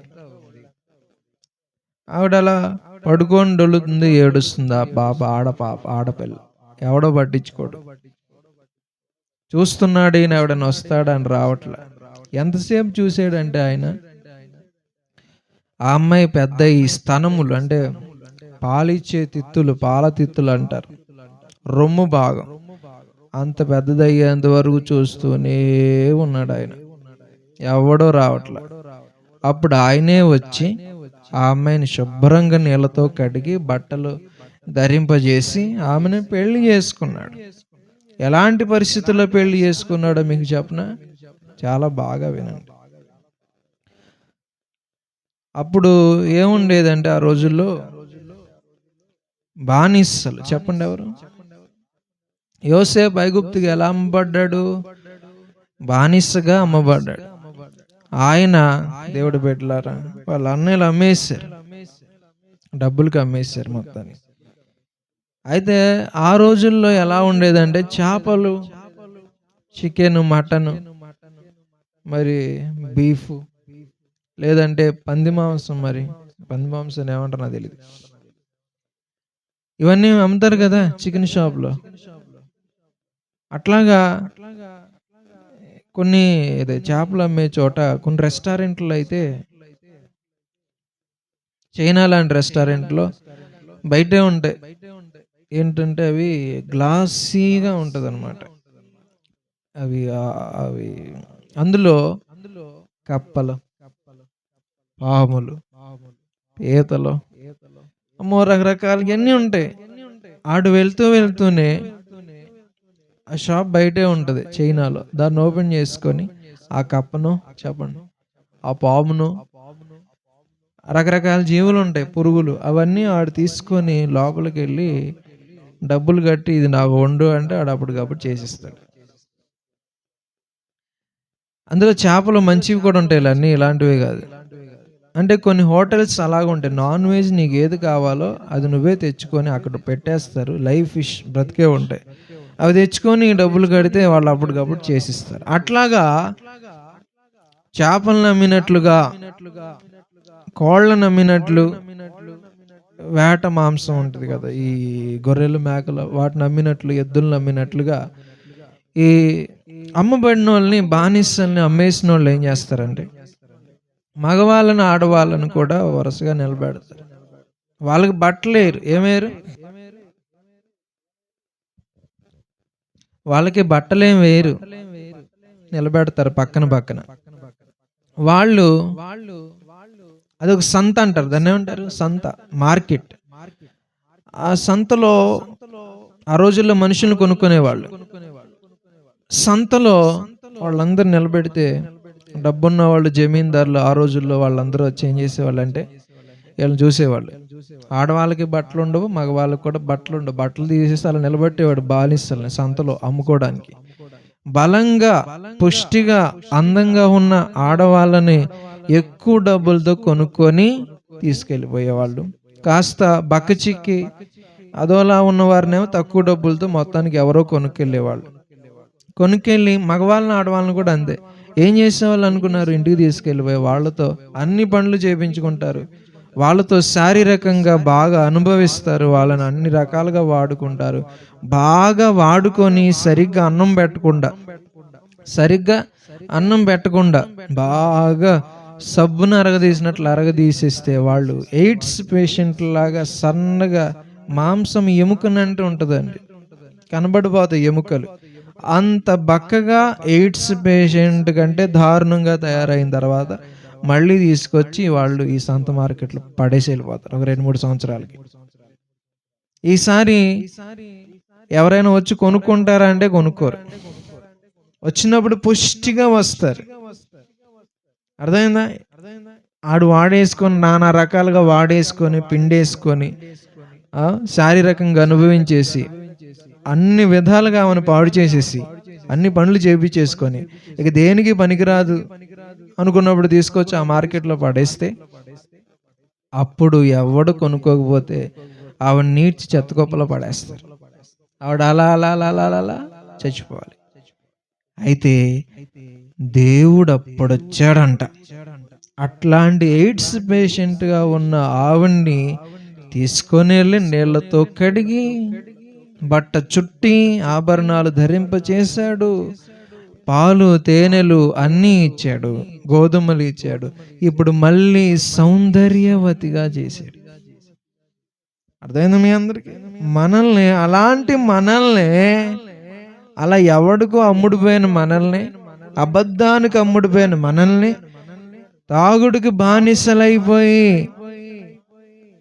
ఆవిడ అలా పడుకొని డొల్లుతుంది, ఏడుస్తుంది. ఆ పాప ఆడపిల్ల ఎవడో పట్టించుకోడు. చూస్తున్నాడు ఈయన, ఎవడని వస్తాడని రావట్లే. ఎంతసేపు చూసాడంటే ఆయన, ఆ అమ్మాయి పెద్ద ఈ స్తనములు అంటే పాలిచ్చే తిత్తులు, పాల తిత్తులు అంటారు, రొమ్ము భాగం అంత పెద్దదయ్యేంత వరకు చూస్తూనే ఉన్నాడు ఆయన. ఎవడో రావట్లే. అప్పుడు ఆయనే వచ్చి ఆ అమ్మాయిని శుభ్రంగా నీళ్ళతో కడిగి బట్టలు ధరింపజేసి ఆమెను పెళ్లి చేసుకున్నాడు. ఎలాంటి పరిస్థితుల్లో పెళ్లి చేసుకున్నాడో మీకు చెప్పనా? చాలా బాగా వినండి. అప్పుడు ఏముండేదంటే ఆ రోజుల్లో బానిసలు. చెప్పండి ఎవరు? యోసేపు ఐగుప్తుకి ఎలా అమ్మబడ్డాడు? బానిసగా అమ్మబడ్డాడు. ఆయన దేవుడు బిడ్డలారా, వాళ్ళ అన్నయ్యలు అమ్మేశారు, డబ్బులకి అమ్మేశారు మొత్తాన్ని. అయితే ఆ రోజుల్లో ఎలా ఉండేదంటే చేపలు, చికెన్, మటన్, మరి బీఫ్, లేదంటే పంది మాంసం. మరి పంది మాంసం ఏమంటారు నాకు తెలియదు. ఇవన్నీ అమ్ముతారు కదా చికెన్ షాప్లో. అట్లాగా కొన్ని చేపలు అమ్మే చోట, కొన్ని రెస్టారెంట్లో అయితే, చైనా లాంటి రెస్టారెంట్లో బయటే ఉంటాయి. ఏంటంటే అవి గ్లాసీగా ఉంటుంది అనమాట. అవి అవి అందులో కప్పలు, పాములు, పీతలు, అమ్మో రకరకాలు అన్నీ ఉంటాయి. ఆడు వెళ్తూనే ఆ షాప్ బయటే ఉంటుంది చైనాలో. దాన్ని ఓపెన్ చేసుకొని ఆ కప్పను, చెప్పండి, ఆ పామును, రకరకాల జీవులు ఉంటాయి, పురుగులు, అవన్నీ ఆడు తీసుకొని లోపలికి వెళ్ళి డబ్బులు కట్టి ఇది నాకు వండు అంటే ఆడు అప్పటికప్పుడు చేసిస్తాడు. అందులో చేపలు మంచివి కూడా ఉంటాయి, అన్నీ ఇలాంటివే కాదు. అంటే కొన్ని హోటల్స్ అలాగ ఉంటాయి. నాన్ వెజ్ నీకు ఏది కావాలో అది నువ్వే తెచ్చుకొని అక్కడ పెట్టేస్తారు. లైవ్ ఫిష్ బ్రతికే ఉంటాయి, అవి తెచ్చుకొని డబ్బులు కడితే వాళ్ళు అప్పటికప్పుడు చేసిస్తారు. అట్లాగా చేపలను నమ్మినట్లుగా, కోళ్ళను నమ్మినట్లు, వేట మాంసం ఉంటుంది కదా, ఈ గొర్రెలు, మేకలు, వాటిని నమ్మినట్లు, ఎద్దులు నమ్మినట్లుగా ఈ అమ్మబడిన వాళ్ళని, బానిసల్ని అమ్మేసిన వాళ్ళు ఏం చేస్తారంటే మగవాళ్ళను, ఆడవాళ్ళను కూడా వరుసగా నిలబెడతారు. వాళ్ళకి బట్టలేరు. ఏమేరు? వాళ్ళకి బట్టలేం వేరు, నిలబెడతారు పక్కన. వాళ్ళు అదొక సంత అంటారు, దాన్ని ఏమంటారు? సంత, మార్కెట్. ఆ సంతలో ఆ రోజుల్లో మనుషులు కొనుక్కునేవాళ్ళు. సంతలో వాళ్ళందరూ నిలబెడితే డబ్బున్న వాళ్ళు, జమీందారులు, ఆ రోజుల్లో వాళ్ళందరూ వచ్చి ఏం చేసేవాళ్ళు అంటే వీళ్ళని చూసేవాళ్ళు. ఆడవాళ్ళకి బట్టలు ఉండవు, మగవాళ్ళకి కూడా బట్టలు ఉండవు. బట్టలు తీసేసి అలా నిలబెట్టేవాడు బానిసల్ని సంతలో అమ్ముకోవడానికి. బలంగా, పుష్టిగా, అందంగా ఉన్న ఆడవాళ్ళని ఎక్కువ డబ్బులతో కొనుక్కొని తీసుకెళ్ళిపోయేవాళ్ళు. కాస్త బక్కచిక్కి అదోలా ఉన్న వారినేమో తక్కువ డబ్బులతో మొత్తానికి ఎవరో కొనుక్కెళ్ళేవాళ్ళు. కొనుక్కెళ్ళి మగవాళ్ళని, ఆడవాళ్ళని కూడా అంతే. ఏం చేసేవాళ్ళు అనుకున్నారు? ఇంటికి తీసుకెళ్ళిపోయి వాళ్ళతో అన్ని పనులు చేయించుకుంటారు, వాళ్ళతో శారీరకంగా బాగా అనుభవిస్తారు, వాళ్ళని అన్ని రకాలుగా వాడుకుంటారు. బాగా వాడుకొని సరిగ్గా అన్నం పెట్టకుండా బాగా సబ్బును అరగదీసినట్లు అరగదీసేస్తే వాళ్ళు ఎయిడ్స్ పేషెంట్ లాగా సన్నగా మాంసం ఎముకనంటూ ఉంటుందండి, కనబడిపోతాయి ఎముకలు. అంత బక్కగా ఎయిడ్స్ పేషెంట్ కంటే దారుణంగా తయారైన తర్వాత మళ్ళీ తీసుకొచ్చి వాళ్ళు ఈ సంత మార్కెట్లో పడేసి వెళ్ళిపోతారు ఒక 2-3 సంవత్సరాలకి. ఈసారి ఎవరైనా వచ్చి కొనుక్కుంటారా అంటే కొనుక్కోరు. వచ్చినప్పుడు పుష్టిగా వస్తారు. అర్థమైందా? ఆడు వాడేసుకొని నానా రకాలుగా వాడేసుకొని పిండేసుకొని శారీరకంగా అనుభవించేసి అన్ని విధాలుగా ఆమెను పాడు చేసేసి అన్ని పనులు చేపించేసుకొని ఇక దేనికి పనికిరాదు అనుకున్నప్పుడు తీసుకొచ్చి ఆ మార్కెట్లో పడేస్తే అప్పుడు ఎవడు కొనుక్కోకపోతే ఆవిడ నీడ్చి చెత్తకొప్పలో పడేస్తారు. ఆవిడ అలా అలా అలా అలా అలా అలా చచ్చిపోవాలి. అయితే దేవుడు అప్పుడొచ్చాడంట. అట్లాంటి ఎయిడ్స్ పేషెంట్గా ఉన్న ఆవిడ్ని తీసుకొని వెళ్ళి నీళ్లతో కడిగి బట్ట చుట్టి ఆభరణాలు ధరింపచేశాడు. పాలు తేనెలు అన్నీ ఇచ్చాడు, గోధుమలు ఇచ్చాడు. ఇప్పుడు మళ్ళీ సౌందర్యవతిగా చేశాడు. అర్థమైంది మీ అందరికి? మనల్ని అలా ఎవడికో అమ్ముడిపోయిన మనల్ని, అబద్ధానికి అమ్ముడిపోయిన మనల్ని, తాగుడికి బానిసలైపోయి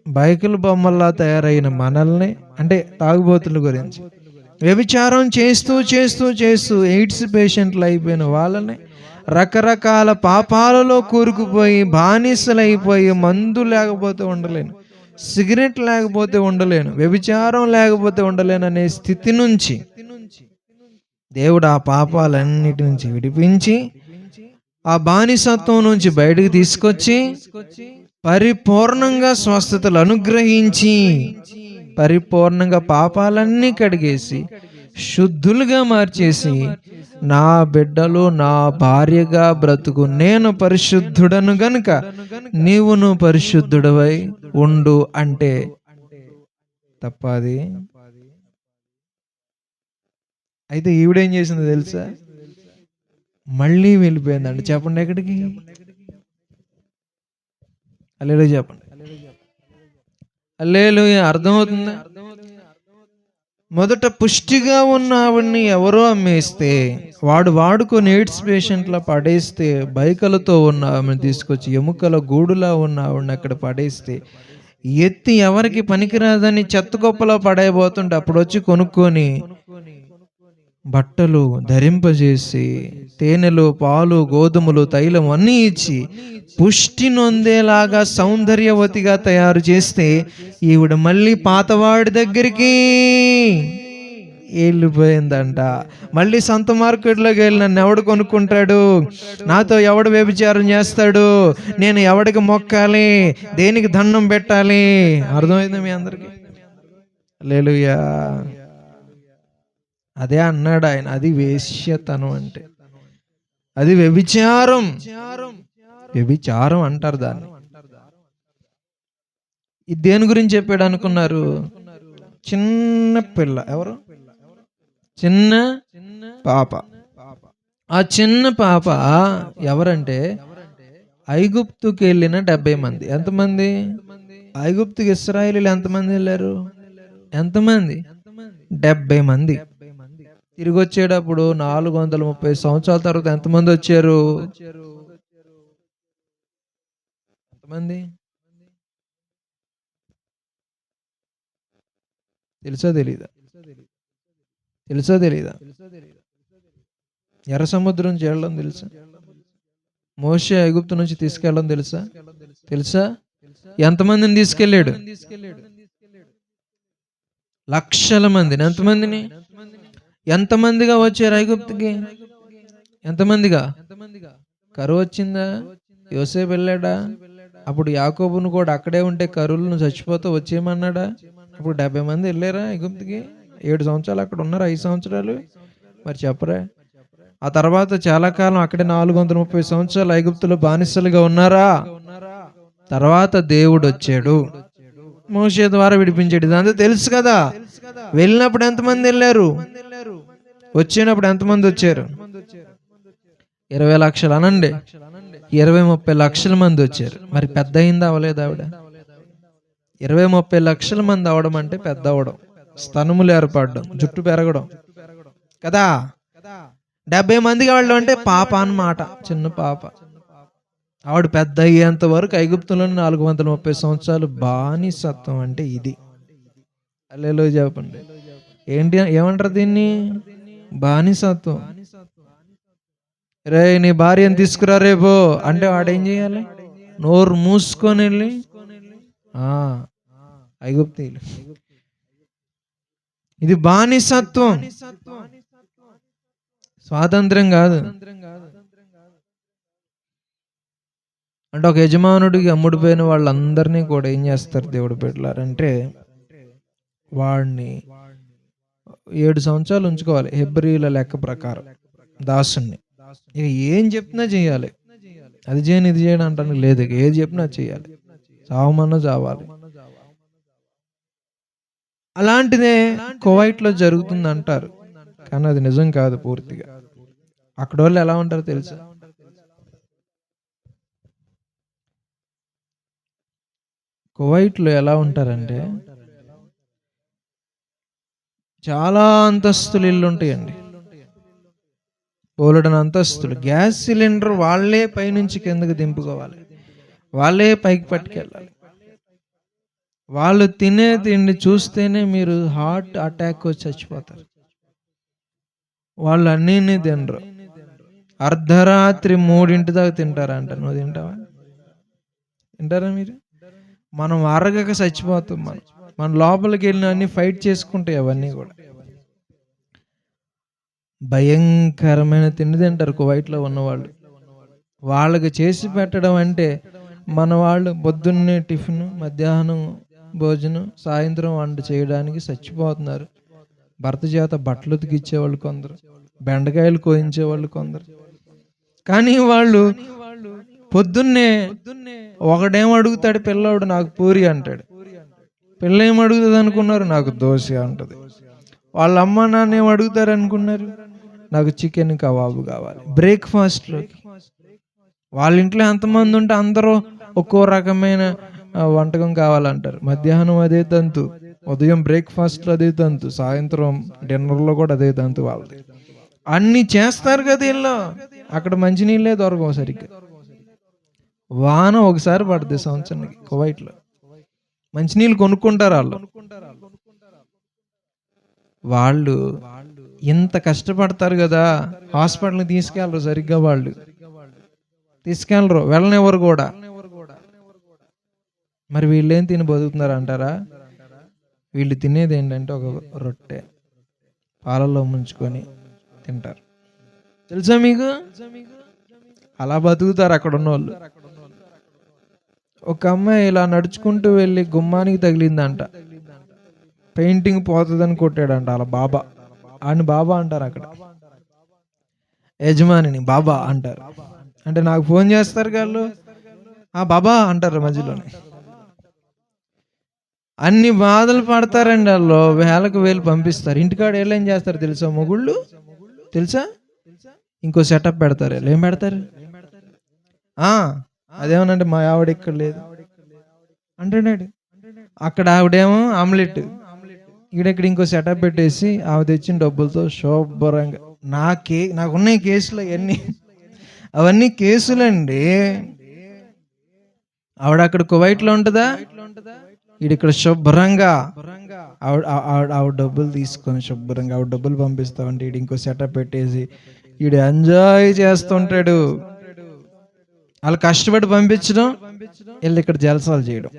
బైకుల బొమ్మల్లా తయారైన మనల్ని, అంటే తాగుబోతుల గురించి, వ్యభిచారం చేస్తూ చేస్తూ చేస్తూ ఎయిడ్స్ పేషెంట్లు అయిపోయిన వాళ్ళని, రకరకాల పాపాలలో కూరుకుపోయి బానిసలైపోయి మందు లేకపోతే ఉండలేను, సిగరెట్ లేకపోతే ఉండలేను, వ్యభిచారం లేకపోతే ఉండలేను అనే స్థితి నుంచి దేవుడు ఆ పాపాలన్నిటి నుంచి విడిపించి ఆ బానిసత్వం నుంచి బయటకు తీసుకొచ్చి పరిపూర్ణంగా స్వస్థతలు అనుగ్రహించి పరిపూర్ణంగా పాపాలన్నీ కడిగేసి శుద్ధులుగా మార్చేసి నా బిడ్డలు నా భార్యగా బ్రతుకు, నేను పరిశుద్ధుడను గనుక నీవును పరిశుద్ధుడవై ఉండు అంటే తప్పది. అయితే ఈవిడేం చేసిందో తెలుసా? మళ్ళీ వెళ్ళిపోయిందండి. చెప్పండి ఎక్కడికి? హల్లెలూయా చెప్పండి. హల్లెలూయా. అర్థమవుతుందా? మొదట పుష్టిగా ఉన్న ఆవిడ్ని ఎవరో అమ్మేస్తే, వాడుకొని ఎయిడ్స్ పేషెంట్లా పడేస్తే, బైకలతో ఉన్న ఆమెను తీసుకొచ్చి ఎముకల గూడులా ఉన్న ఆవిడని అక్కడ పడేస్తే, ఎత్తి ఎవరికి పనికిరాదని చెత్త గొప్పలో పడేయబోతుంటే అప్పుడు వచ్చి కొనుక్కొని బట్టలు ధరింపజేసి తేనెలు పాలు గోధుమలు తైలం అన్నీ ఇచ్చి పుష్టి నొందేలాగా సౌందర్యవతిగా తయారు చేస్తే ఈవిడ మళ్ళీ పాతవాడి దగ్గరికి వెళ్ళిపోయిందంట. మళ్ళీ సంత మార్కెట్లోకి వెళ్ళి నన్ను ఎవడు కొనుక్కుంటాడు, నాతో ఎవడు వ్యభిచారం చేస్తాడు, నేను ఎవడికి మొక్కాలి, దేనికి దండం పెట్టాలి? అర్థమైంది మీ అందరికి? హల్లెలూయా. అదే అన్నాడు ఆయన, అది వేశ్యతనం అంటే, అది వ్యభిచారం. వ్యభిచారం అంటారు దాన్ని. ఇది దేని గురించి చెప్పాడు అనుకున్నారు? చిన్న పిల్ల, ఎవరు? చిన్న పాప. ఆ చిన్న పాప ఎవరంటే ఐగుప్తుకి వెళ్ళిన 70 మంది. ఎంతమంది? ఐగుప్తుకి ఇశ్రాయేలీలు ఎంతమంది వెళ్ళారు? ఎంతమంది? 70 మంది. తిరిగి వచ్చేటప్పుడు 430 సంవత్సరాల తర్వాత ఎంతమంది వచ్చారు? ఎంతమంది తెలుసా తెలీదా? తెలుసా తెలీదా? ఎర్ర సముద్రం చేరడం తెలుసా? మోషే ఐగుప్తు నుంచి తీసుకెళ్ళడం తెలుసా? తెలుసా? ఎంతమందిని తీసుకెళ్ళాడు? లక్షల మందిని. ఎంతమందిని? ఎంతమందిగా వచ్చారు ఐగుప్తుకి? ఎంతమందిగా? కరువు వచ్చిందా? యోసేపు వెళ్ళాడా? అప్పుడు యాకోబును కూడా అక్కడే ఉంటే కరువులను చచ్చిపోతూ వచ్చేయమన్నాడా? అప్పుడు 70 మంది వెళ్ళారా ఐగుప్తుకి? 7 సంవత్సరాలు అక్కడ ఉన్నారు, 5 సంవత్సరాలు. మరి చెప్పరా? ఆ తర్వాత చాలా కాలం అక్కడే 430 సంవత్సరాలు ఐగుప్తులో బానిసలుగా ఉన్నారా? తర్వాత దేవుడు వచ్చాడు, మోషే ద్వారా విడిపించాడు. ఇదంతా తెలుసు కదా. వెళ్ళినప్పుడు ఎంతమంది వెళ్ళారు? వచ్చినప్పుడు ఎంతమంది వచ్చారు? 20 లక్షలు అనండి. 20-30 లక్షల మంది వచ్చారు. మరి పెద్ద అయిందా అవలేదు ఆవిడ? 20-30 లక్షల మంది అవడం అంటే పెద్ద అవడం, స్తనములు ఏర్పడడం, జుట్టు పెరగడం కదా. 70 మందికి వాళ్ళు అంటే పాప అన్నమాట, చిన్న పాప. ఆవిడ పెద్ద అయ్యేంత వరకు ఐగుప్తులో 430 సంవత్సరాలు బానిసత్వం అంటే ఇది. హల్లెలూయా చెప్పండి. ఏంటి ఏమంటారు దీన్ని? బానిసత్వం. రే నీ భార్యను తీసుకురా రేపో అంటే వాడేం చేయాలి? నోరు మూసుకొని వెళ్ళి ఐగుప్తీయులు. ఇది బానిసత్వం, స్వాతంత్రం కాదు. అంటే ఒక యజమానుడికి అమ్ముడిపోయిన వాళ్ళందరినీ కూడా ఏం చేస్తారు దేవుడు బిడ్డలారంటే, వాడిని 7 సంవత్సరాలు ఉంచుకోవాలి హెబ్రీల లెక్క ప్రకారం దాసుని. ఇక ఏం చెప్పినా చేయాలి, అది చేయని ఇది చేయని అంటానికి లేదు. ఇక ఏది చెప్పినా చేయాలి, చావమన్నా చావాలి. అలాంటిదే కువైట్లో జరుగుతుంది అంటారు, కానీ అది నిజం కాదు పూర్తిగా. అక్కడ వాళ్ళు ఎలా ఉంటారో తెలుసా? కువైట్లో ఎలా ఉంటారంటే, చాలా అంతస్తులు ఇల్లు ఉంటాయండి, బోలెడని అంతస్తులు. గ్యాస్ సిలిండర్ వాళ్ళే పైనుంచి కిందకి దింపుకోవాలి, వాళ్ళే పైకి పట్టుకెళ్ళాలి. వాళ్ళు తినే తిండి చూస్తేనే మీరు హార్ట్ అటాక్ వచ్చి చచ్చిపోతారు. వాళ్ళు అన్నీ తినరు, అర్ధరాత్రి 3 దాకా తింటారంట. నువ్వు తింటావా? తింటారా మీరు? మనం అరగక చచ్చిపోతాం. మన లోపలికి వెళ్ళిన అన్ని ఫైట్ చేసుకుంటాయి. అవన్నీ కూడా భయంకరమైన తిండి తింటారు కువైట్లో ఉన్నవాళ్ళు. వాళ్ళకి చేసి పెట్టడం అంటే, మన వాళ్ళు పొద్దున్నే టిఫిన్, మధ్యాహ్నం భోజనం, సాయంత్రం వంట చేయడానికి చచ్చిపోతున్నారు. భర్త చేత బట్టలు ఉతికిచ్చేవాళ్ళు కొందరు, బెండకాయలు కోయించేవాళ్ళు కొందరు. కానీ వాళ్ళు పొద్దున్నే ఒకడేం అడుగుతాడు, పిల్లోడు నాకు పూరి అంటాడు. పిల్ల ఏం అడుగుతుంది అనుకున్నారు? నాకు దోశ అంటది. వాళ్ళ అమ్మ నాన్న ఏం అడుగుతారు అనుకున్నారు? నాకు చికెన్ కబాబు కావాలి. బ్రేక్ఫాస్ట్లోకి వాళ్ళ ఇంట్లో ఎంతమంది ఉంటే అందరూ ఒక్కో రకమైన వంటకం కావాలంటారు. మధ్యాహ్నం అదే తంతు, ఉదయం బ్రేక్ఫాస్ట్లో అదే తంతు, సాయంత్రం డిన్నర్లో కూడా అదే తంతు వాళ్ళది. అన్ని చేస్తారు కదా వీళ్ళు. అక్కడ మంచినీళ్ళే దొరకవు సరిగ్గా. వాన ఒకసారి పడుతుంది సంవత్సరానికి కువైట్లో. మంచినీళ్ళు కొనుక్కుంటారు వాళ్ళు ఇంత కష్టపడతారు కదా, హాస్పిటల్కి తీసుకెళ్ళరు సరిగ్గా, వాళ్ళు తీసుకెళ్ళరు, వెళ్ళనివ్వరు కూడా. మరి వీళ్ళేం తిని బతుకుతున్నారు అంటారా? వీళ్ళు తినేది ఏంటంటే ఒక రొట్టె పాలల్లో ముంచుకొని తింటారు. తెలుసా మీకు? అలా బతుకుతారు అక్కడ ఉన్న వాళ్ళు. ఒక అమ్మాయి ఇలా నడుచుకుంటూ వెళ్ళి గుమ్మానికి తగిలిందంట. పెయింటింగ్ పోతుందని కొట్టాడంట అలా బాబా. ఆయన బాబా అంటారు అక్కడ, యజమానిని బాబా అంటారు. అంటే నాకు ఫోన్ చేస్తారు వాళ్ళు, బాబా అంటారు మధ్యలోనే. అన్ని బాధలు పడతారండి వాళ్ళు, వేలకు వేలు పంపిస్తారు. ఇంటికాడ ఏం చేస్తారు తెలుసా మొగుళ్ళు? తెలుసా? ఇంకో సెటప్ పెడతారు. ఏం పెడతారు? అదేమనంటే మా ఆవిడ ఇక్కడ లేదు అంటున్నాడు. అక్కడ ఆవిడేమో ఆమ్లెట్, ఈడెక్కడ ఇంకో సెటప్ పెట్టేసి ఆమె తెచ్చిన డబ్బులతో శుభ్రంగా నాకున్న కేసులు అవన్నీ కేసులండి. ఆవిడ అక్కడ కువైట్లో ఉంటుందా, ఈడిక్కడ శుభ్రంగా ఆవిడ డబ్బులు తీసుకొని శుభ్రంగా ఆవిడ డబ్బులు పంపిస్తామంటే ఈడు ఇంకో సెటప్ పెట్టేసి ఈడు ఎంజాయ్ చేస్తుంటాడు. వాళ్ళు కష్టపడి పంపించడం, వీళ్ళు ఇక్కడ జలసాలు చేయడం.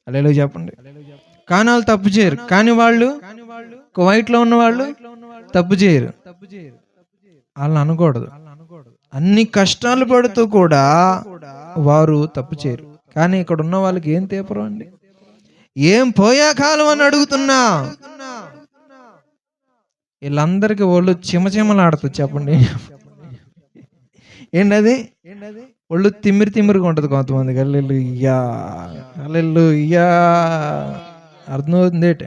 అలా చెప్పండి. కానీ వాళ్ళు తప్పు చేయరు. కానీ వాళ్ళు కువైట్లో ఉన్న వాళ్ళు తప్పు చేయరు. వాళ్ళని అనకూడదు. అన్ని కష్టాలు పడుతూ కూడా వారు తప్పు చేయరు. కానీ ఇక్కడ ఉన్న వాళ్ళకి ఏం తీపరం అండి, ఏం పోయా కాలం అని అడుగుతున్నా. వీళ్ళందరికీ వాళ్ళు చిమచిమలాడుతుంది. చెప్పండి ఏంటది? ఒళ్ళు తిమ్మిరిగా ఉంటుంది కొంతమందికి. హల్లెలూయా హల్లెలూయా. అర్థమవుతుంది ఏంటి?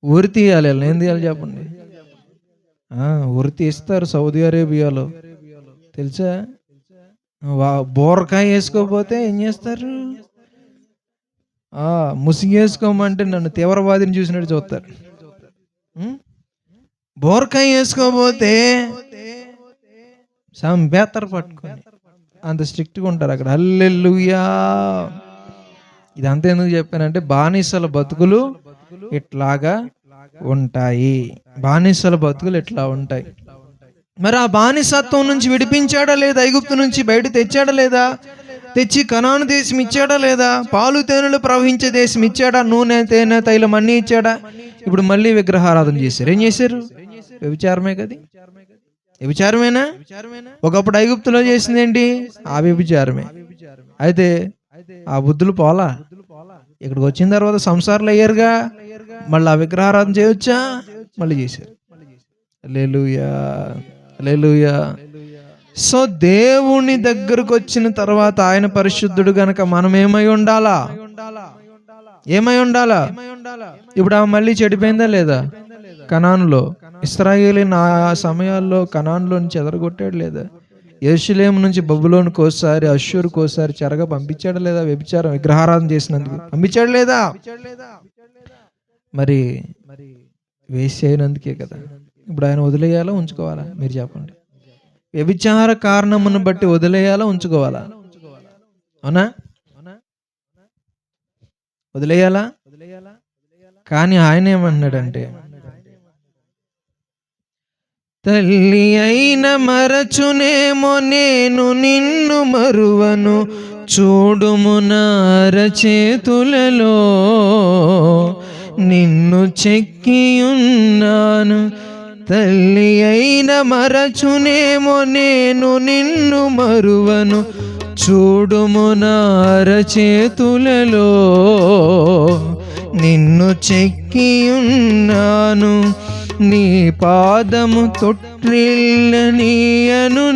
ఉరి తీయాలి. ఏం తీయాలి చెప్పండి? ఉరి తీస్తారు సౌదీ అరేబియాలో, తెలుసా? బోరకాయ వేసుకోకపోతే ఏం చేస్తారు? ముసిగి వేసుకోమంటే నన్ను తీవ్రవాదిని చూసినట్టు చూస్తారు. బోరకాయ వేసుకోకపోతే సంబేతర పట్టుకొని అంత స్ట్రిక్ట్గా ఉంటారు అక్కడ. హల్లెలూయా. ఇదంతా ఎందుకు చెప్పానంటే, బానిసల బతుకులు ఇట్లాగా ఉంటాయి. బానిసల బతుకులు ఇట్లా ఉంటాయి. మరి ఆ బానిసత్వం నుంచి విడిపించాడా లేదా? ఐగుప్తు నుంచి బయట తెచ్చాడా లేదా? తెచ్చి కనాను దేశం ఇచ్చాడా లేదా? పాలు తేనెలు ప్రవహించే దేశం ఇచ్చాడా? నూనె తేనె తైలం అన్నీ ఇచ్చాడా? ఇప్పుడు మళ్ళీ విగ్రహారాధన చేశారు. ఏం చేశారు? వ్యభిచారమే కదా. వ్యభిచారమేనా? ఒకప్పుడు ఐగుప్తులో చేసింది ఏంటి? ఆ వ్యభిచారమే. అయితే ఆ బుద్ధులు పోలా. ఇక్కడికి వచ్చిన తర్వాత సంసారాలు అయ్యారుగా, మళ్ళీ ఆ విగ్రహారాధన చేయొచ్చా? మళ్ళీ చేశారు. హల్లెలూయా, హల్లెలూయా. సో దేవుని దగ్గరకు వచ్చిన తర్వాత ఆయన పరిశుద్ధుడు గనక మనం ఏమై ఉండాలా? ఏమై ఉండాలా? ఇప్పుడు ఆమె మళ్ళీ చెడిపోయిందా లేదా? కనానులో ఇశ్రాయేలీయులను ఆ సమయాల్లో కనానులో నుంచి చెదరగొట్టాడు లేదా? యెరూషలేము నుంచి బబులోనుకు ఒకసారి, అష్షూరుకు ఒకసారి చెరగా పంపించాడా లేదా? వ్యభిచారం విగ్రహారాధన చేసినందుకు పంపించాడు లేదా? మరి వేసి అయినందుకే కదా. ఇప్పుడు ఆయన వదిలేయాలా ఉంచుకోవాలా? మీరు చెప్పండి. వ్యభిచార కారణమును బట్టి వదిలేయాలా ఉంచుకోవాలా? అవునా? వదిలేయాలా? కానీ ఆయన ఏమన్నాడంటే, తల్లి అయిన మరచునేమో నేను నిన్ను మరువను, చూడుము నా అరచేతులలో నిన్ను చెక్కియున్నాను. తల్లి అయిన మరచునేమో నేను నిన్ను మరువను, చూడుము నా అరచేతులలో నిన్ను చెక్కియున్నాను. నీ పాదము తొట్టిల్లనీయను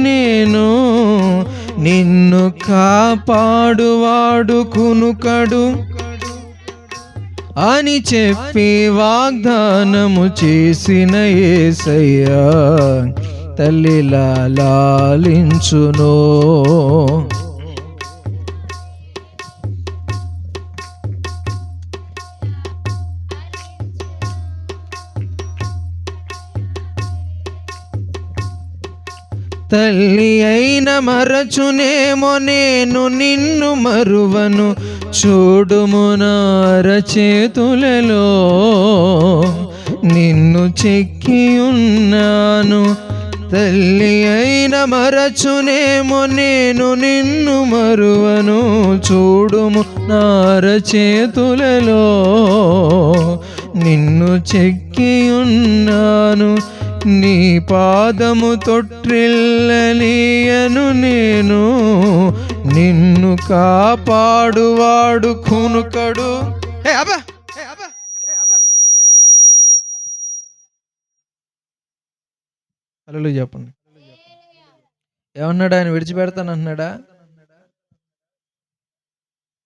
నేను, నిన్ను కాపాడువాడు కునుకడు అని చెప్పి వాగ్దానము చేసిన యేసయ్యా తల్లిలా లాలించును. తల్లి అయిన మరచునేమో నేను నిన్ను మరువను, చూడుము నా అరచేతులలో నిన్ను చెక్కియున్నాను. తల్లి అయిన మరచునేమో నేను నిన్ను మరువను, చూడుము నా అరచేతులలో నిన్ను చెక్కియున్నాను. నీ పాదము తొట్టిల్లనీయను నేను, నిన్ను కాపాడువాడు కునుకడు. హల్లెలూయా చెప్పండి. ఏమన్నాడు ఆయన? విడిచిపెడతానంటున్నాడా?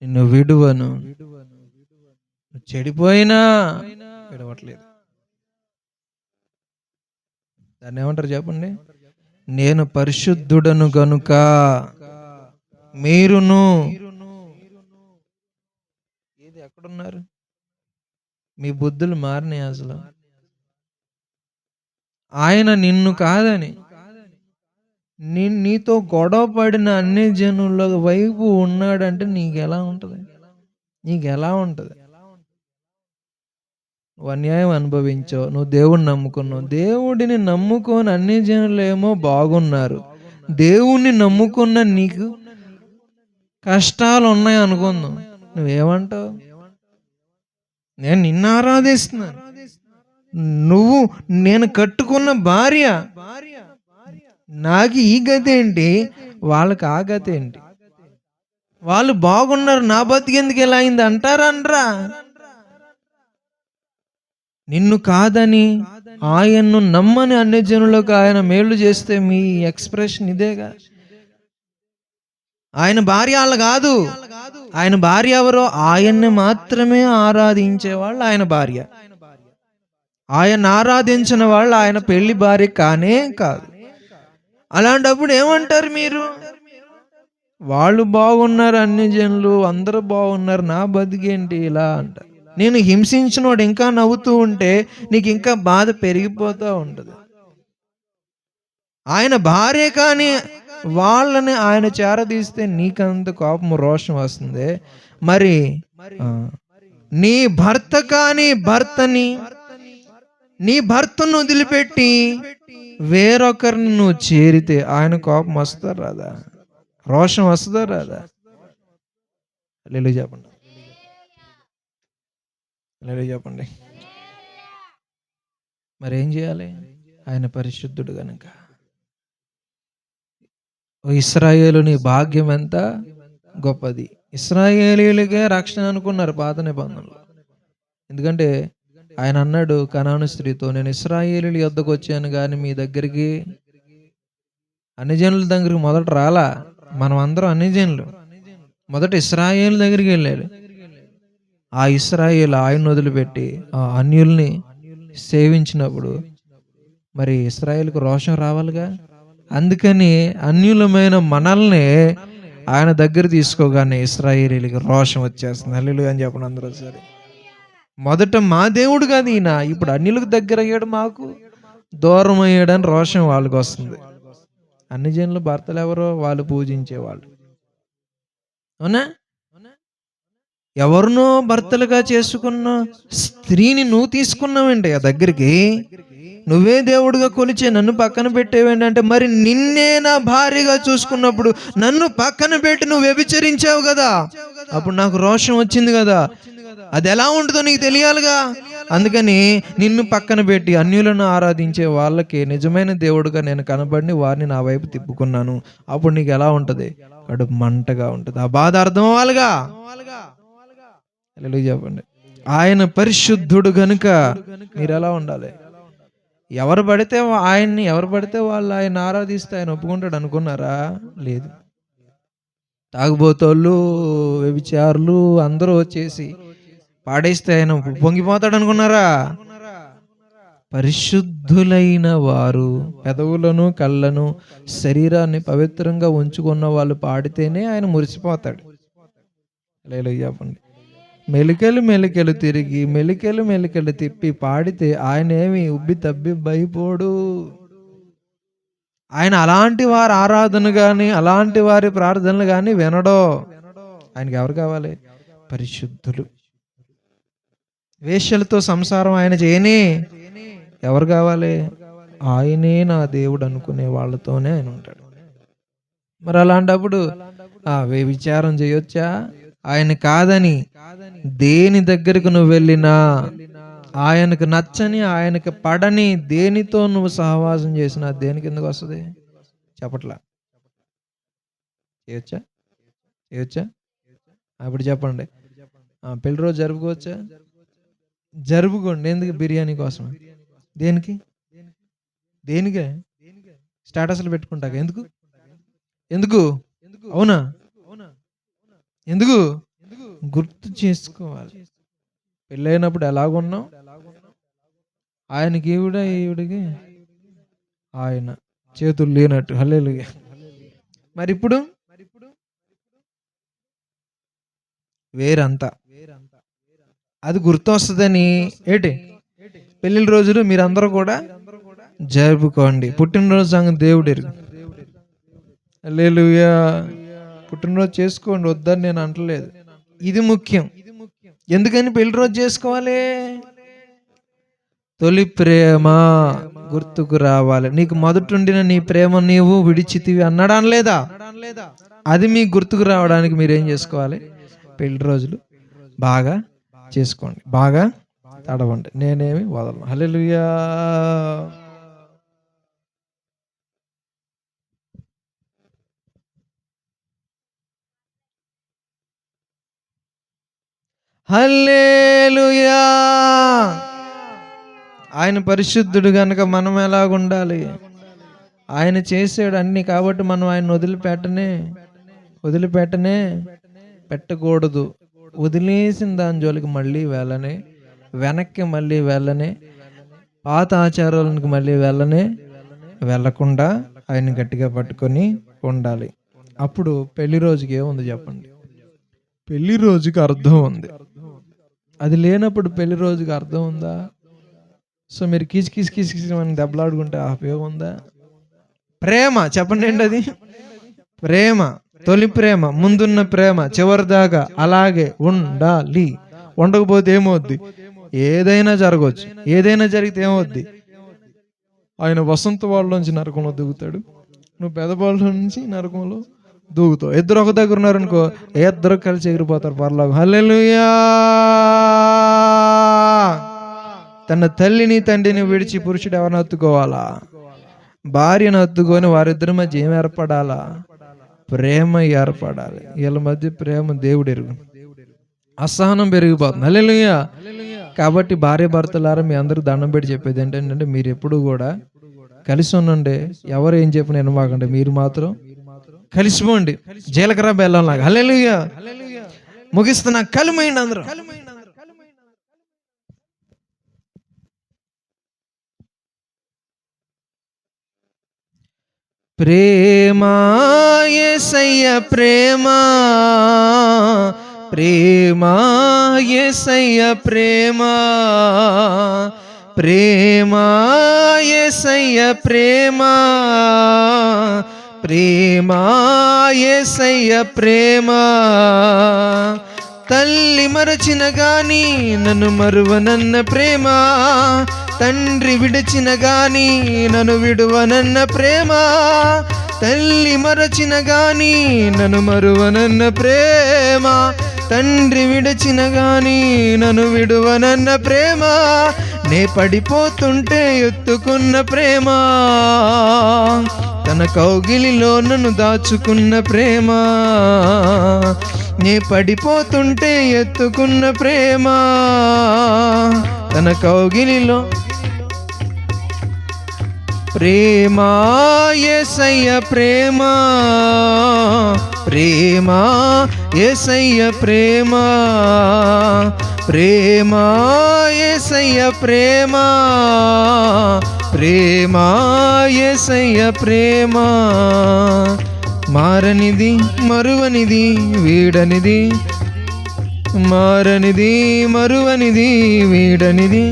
నిన్ను విడువను. చెడిపోయినా విడవట్లేదు. దాన్ని ఏమంటారు చెప్పండి? నేను పరిశుద్ధుడను గనుక మీరును. ఏది ఎక్కడున్నారు? మీ బుద్ధులు మారినాయి అసలు. ఆయన నిన్ను కాదని నీతో గొడవ పడిన అన్ని జనుల వైపు ఉన్నాడంటే నీకెలా ఉంటుంది? నీకెలా ఉంటుంది? నువ్వు అన్యాయం అనుభవించావు, నువ్వు దేవుడిని నమ్ముకున్నావు. దేవుడిని నమ్ముకొని అన్ని జనులు ఏమో బాగున్నారు, దేవుణ్ణి నమ్ముకున్న నీకు కష్టాలు ఉన్నాయి అనుకుందాం. నువ్వేమంటావు? నేను నిన్ను ఆరాధిస్తున్నాను, నేను కట్టుకున్న భార్య, నాకు ఈ గతి ఏంటి, వాళ్ళకి ఆ గతి ఏంటి? వాళ్ళు బాగున్నారు, నా బతికెందుకు ఎలా అయింది అంటారా? నిన్ను కాదని ఆయన్ను నమ్మని అన్ని జనులకు ఆయన మేలు చేస్తే మీ ఎక్స్ప్రెషన్ ఇదేగా. ఆయన భార్య వాళ్ళ కాదు, ఆయన భార్య ఎవరో? ఆయన్ని మాత్రమే ఆరాధించేవాళ్ళు ఆయన భార్య. ఆయన ఆరాధించిన వాళ్ళు ఆయన పెళ్లి భార్య కానే కాదు. అలాంటప్పుడు ఏమంటారు మీరు? వాళ్ళు బాగున్నారు, అన్ని జనులు అందరూ బాగున్నారు, నా బతికేంటి ఇలా అంటారు. నేను హింసించినోడు ఇంకా నవ్వుతూ ఉంటే నీకు ఇంకా బాధ పెరిగిపోతూ ఉంటుంది. ఆయన భార్య కానీ వాళ్ళని ఆయన చేరదీస్తే నీకంత కోపం రోషం వస్తుంది. మరి నీ భర్త కానీ నీ భర్తను వదిలిపెట్టి వేరొకరిని నువ్వు చేరితే ఆయన కోపం వస్తుందా రాదా? రోషం వస్తుందా రాదా? హల్లెలూయా చెప్పండి. హల్లెలూయా చెప్పండి. మరి ఏం చేయాలి? ఆయన పరిశుద్ధుడు గనుక. ఇశ్రాయేలుని భాగ్యం ఎంత గొప్పది. ఇశ్రాయేలీయులకే రక్షణ అనుకున్నారు పాత నిబంధనలు. ఎందుకంటే ఆయన అన్నాడు కనాను స్త్రీతో, నేను ఇశ్రాయేలీయుల యొద్దకు వచ్చాను కానీ మీ దగ్గరికి, అన్ని జనుల దగ్గరికి మొదట రాలా. మనం అందరం అన్ని జనులు. మొదట ఇశ్రాయేలు దగ్గరికి వెళ్ళాడు. ఆ ఇశ్రాయేలు ఆయన వదిలిపెట్టి ఆ అన్యుల్ని సేవించినప్పుడు మరి ఇశ్రాయేలుకు రోషం రావాలిగా. అందుకని అన్యులమైన మనల్ని ఆయన దగ్గర తీసుకోగానే ఇశ్రాయేలీలకి రోషం వచ్చేస్తుంది. హల్లెలూయా అని చెప్పండి అందరూ సరే. మొదట మా దేవుడు కాదు ఈయన, ఇప్పుడు అన్యులకు దగ్గర అయ్యాడు, మాకు దూరం అయ్యాడని రోషం వాళ్ళకి వస్తుంది. అన్ని జనులు భర్తలు ఎవరో వాళ్ళు పూజించేవాళ్ళు. అవునా? ఎవరినో భర్తలుగా చేసుకున్న స్త్రీని నువ్వు తీసుకున్నావేంటి ఆ దగ్గరికి? నువ్వే దేవుడిగా కొలిచే నన్ను పక్కన పెట్టేవేంటంటే, మరి నిన్నే నా భార్యగా చూసుకున్నప్పుడు నన్ను పక్కన పెట్టి నువ్వు వ్యభిచరించావు కదా, అప్పుడు నాకు రోషం వచ్చింది కదా. అది ఎలా ఉంటుందో నీకు తెలియాలిగా. అందుకని నిన్ను పక్కన పెట్టి అన్యులను ఆరాధించే వాళ్ళకి నిజమైన దేవుడుగా నేను కనబడి వారిని నా వైపు తిప్పుకున్నాను. అప్పుడు నీకు ఎలా ఉంటుంది? కడుపు మంటగా ఉంటుంది. ఆ బాధ అర్థం అవ్వాలిగా. హల్లెలూయా చెప్పండి. ఆయన పరిశుద్ధుడు గనుక మీరు ఎలా ఉండాలి? ఎవరు పడితే వాళ్ళు ఆయన ఆరాధిస్తే ఆయన ఒప్పుకుంటాడు అనుకున్నారా? లేదు. తాగుబోతోళ్ళు, వ్యభిచారులు అందరూ వచ్చేసి పాడేస్తే ఆయన పొంగిపోతాడు అనుకున్నారా? పరిశుద్ధులైన వారు పెదవులను, కళ్ళను, శరీరాన్ని పవిత్రంగా ఉంచుకున్న వాళ్ళు పాడితేనే ఆయన మురిసిపోతాడు. హల్లెలూయా చెప్పండి. మెలికలు తిరిగి మెలికలు తిప్పి పాడితే ఆయన ఏమి ఉబ్బి తబ్బి భయపోడు. ఆయన అలాంటి వారి ఆరాధన కానీ అలాంటి వారి ప్రార్థనలు కానీ వినడో. ఆయనకి ఎవరు కావాలి? పరిశుద్ధులు. వేశ్యలతో సంసారం ఆయన చేయని. ఎవరు కావాలి? ఆయనే నా దేవుడు అనుకునే వాళ్ళతోనే ఆయన ఉంటాడు. మరి అలాంటప్పుడు విచారం చేయొచ్చా? ఆయన కాదని దేని దగ్గరకు నువ్వు వెళ్ళినా, ఆయనకు నచ్చని, ఆయనకు పడని దేనితో నువ్వు సహవాసం చేసినా దేని కిందకు వస్తుంది? చెప్పట్లా. చేయొచ్చా? అప్పుడు చెప్పండి. పెళ్లి రోజు జరుపుకోవచ్చా? జరుపుకోండి. ఎందుకు? బిర్యానీ కోసం. దేనికే? స్టేటస్లు పెట్టుకుంటాక. ఎందుకు? అవునా? ఎందుకు? గుర్తు చేసుకోవాలి. పెళ్ళైనప్పుడు ఎలాగున్నావు? ఆయనకి ఈవిడికి ఆయన చేతులు లేనట్టు. హల్లెలూయా. మరి ఇప్పుడు వేరంతా. అది గుర్తు వస్తుందని పెళ్లి రోజులు మీరందరూ కూడా జరుపుకోండి. పుట్టినరోజు సంగతి దేవుడు ఎరుగు. హల్లెలూయా. పుట్టినరోజు చేసుకోండి, వద్దని నేను అంటలేదు. ఇది ముఖ్యం. ఎందుకని పెళ్లి రోజు చేసుకోవాలి? తొలి ప్రేమ గుర్తుకు రావాలి. నీకు మొదటుండిన నీ ప్రేమ నీవు విడిచితివి అన్నాడా అనలేదా? అది మీకు గుర్తుకు రావడానికి మీరేం చేసుకోవాలి? పెళ్లి రోజులు బాగా చేసుకోండి, బాగా తడవండి. నేనేమి వదలను. హల్లెలూయా. హల్లెలూయా. ఆయన పరిశుద్ధుడు గనుక మనం ఎలాగుండాలి? ఆయన చేసాడు అన్ని, కాబట్టి మనం ఆయన వదిలిపెట్టనే పెట్టకూడదు. వదిలేసిన దాని జోలికి మళ్ళీ వెళ్ళనే, వెనక్కి మళ్ళీ వెళ్ళనే, పాత ఆచారాలకు మళ్ళీ వెళ్ళకుండా ఆయన గట్టిగా పట్టుకొని ఉండాలి. అప్పుడు పెళ్లి రోజుకి ఏముంది చెప్పండి? పెళ్లి రోజుకి అర్థం ఉంది. అది లేనప్పుడు పెళ్లి రోజుకి అర్థం ఉందా? సో మీరు కిసి అని దెబ్బలాడుకుంటే ఆ ఉపయోగం ఉందా? ప్రేమ చెప్పండి ఏంటి అది? ప్రేమ, తొలి ప్రేమ, ముందున్న ప్రేమ చివరిదాకా అలాగే ఉండాలి. ఉండకపోతే ఏమవుద్ది? ఏదైనా జరగవచ్చు. ఏదైనా జరిగితే ఏమవుద్ది? ఆయన వసంత వాళ్ళలోంచి నరకంలో దూకుతాడు, నువ్వు పెదబాళ్ళ నుంచి నరకంలో దూకుతావు. ఇద్దరు ఒక దగ్గర ఉన్నారనుకో, ఇద్దరు కలిసి ఎగిరిపోతారు పరలోకం. హల్లెలూయా. తన తల్లిని తండ్రిని విడిచి పురుషుడు ఎవరిని హత్తుకోవాలా? భార్యను హత్తుకొని వారిద్దరి మధ్య ఏం ఏర్పడాలా? ప్రేమ ఏర్పడాలి. వీళ్ళ మధ్య ప్రేమ దేవుడు ఎరుగు. అసహనం పెరిగిపోతుంది. హల్లెలూయా. కాబట్టి భార్య భర్తలారా మీ అందరూ దండం పెట్టి చెప్పేది ఏంటంటే, మీరు ఎప్పుడు కూడా కలిసి ఉండండి. ఎవరు ఏం చెప్పిన వినమాకండి, మీరు మాత్రం కలిసిపోండి. జీలకర్ర బెల్లం లాగా. హల్లెలూయా. ముగిస్తున్నా. కలిమైండి అందరూ. ప్రేమ యేసయ్య ప్రేమ, ప్రేమ యేసయ్య ప్రేమ, ప్రేమ యేసయ్య ప్రేమ, ప్రేమ యేసయ్య ప్రేమ. తల్లి మరచిన గాని నన్ను మరువనన్న ప్రేమ, తండ్రి విడిచిన గాని నన్ను విడువనన్న ప్రేమ, తల్లి మరచిన గాని నన్ను మరువనన్న ప్రేమ, తండ్రి విడిచిన గాని నన్ను విడువనన్న ప్రేమ, నే పడిపోతుంటే ఎత్తుకున్న ప్రేమ, తన కౌగిలిలో నన్ను దాచుకున్న ప్రేమ, నే పడిపోతుంటే ఎత్తుకున్న ప్రేమ, తన కౌగిలిలో. ప్రేమ యేసయ్య ప్రేమ, ప్రేమ యేసయ్య ప్రేమ, ప్రేమ యేసయ్య ప్రేమ, ప్రేమ యేసయ్య ప్రేమ. మారనిది మరువనిది వీడనిది, మారనిది మరువనిది వీడనిది,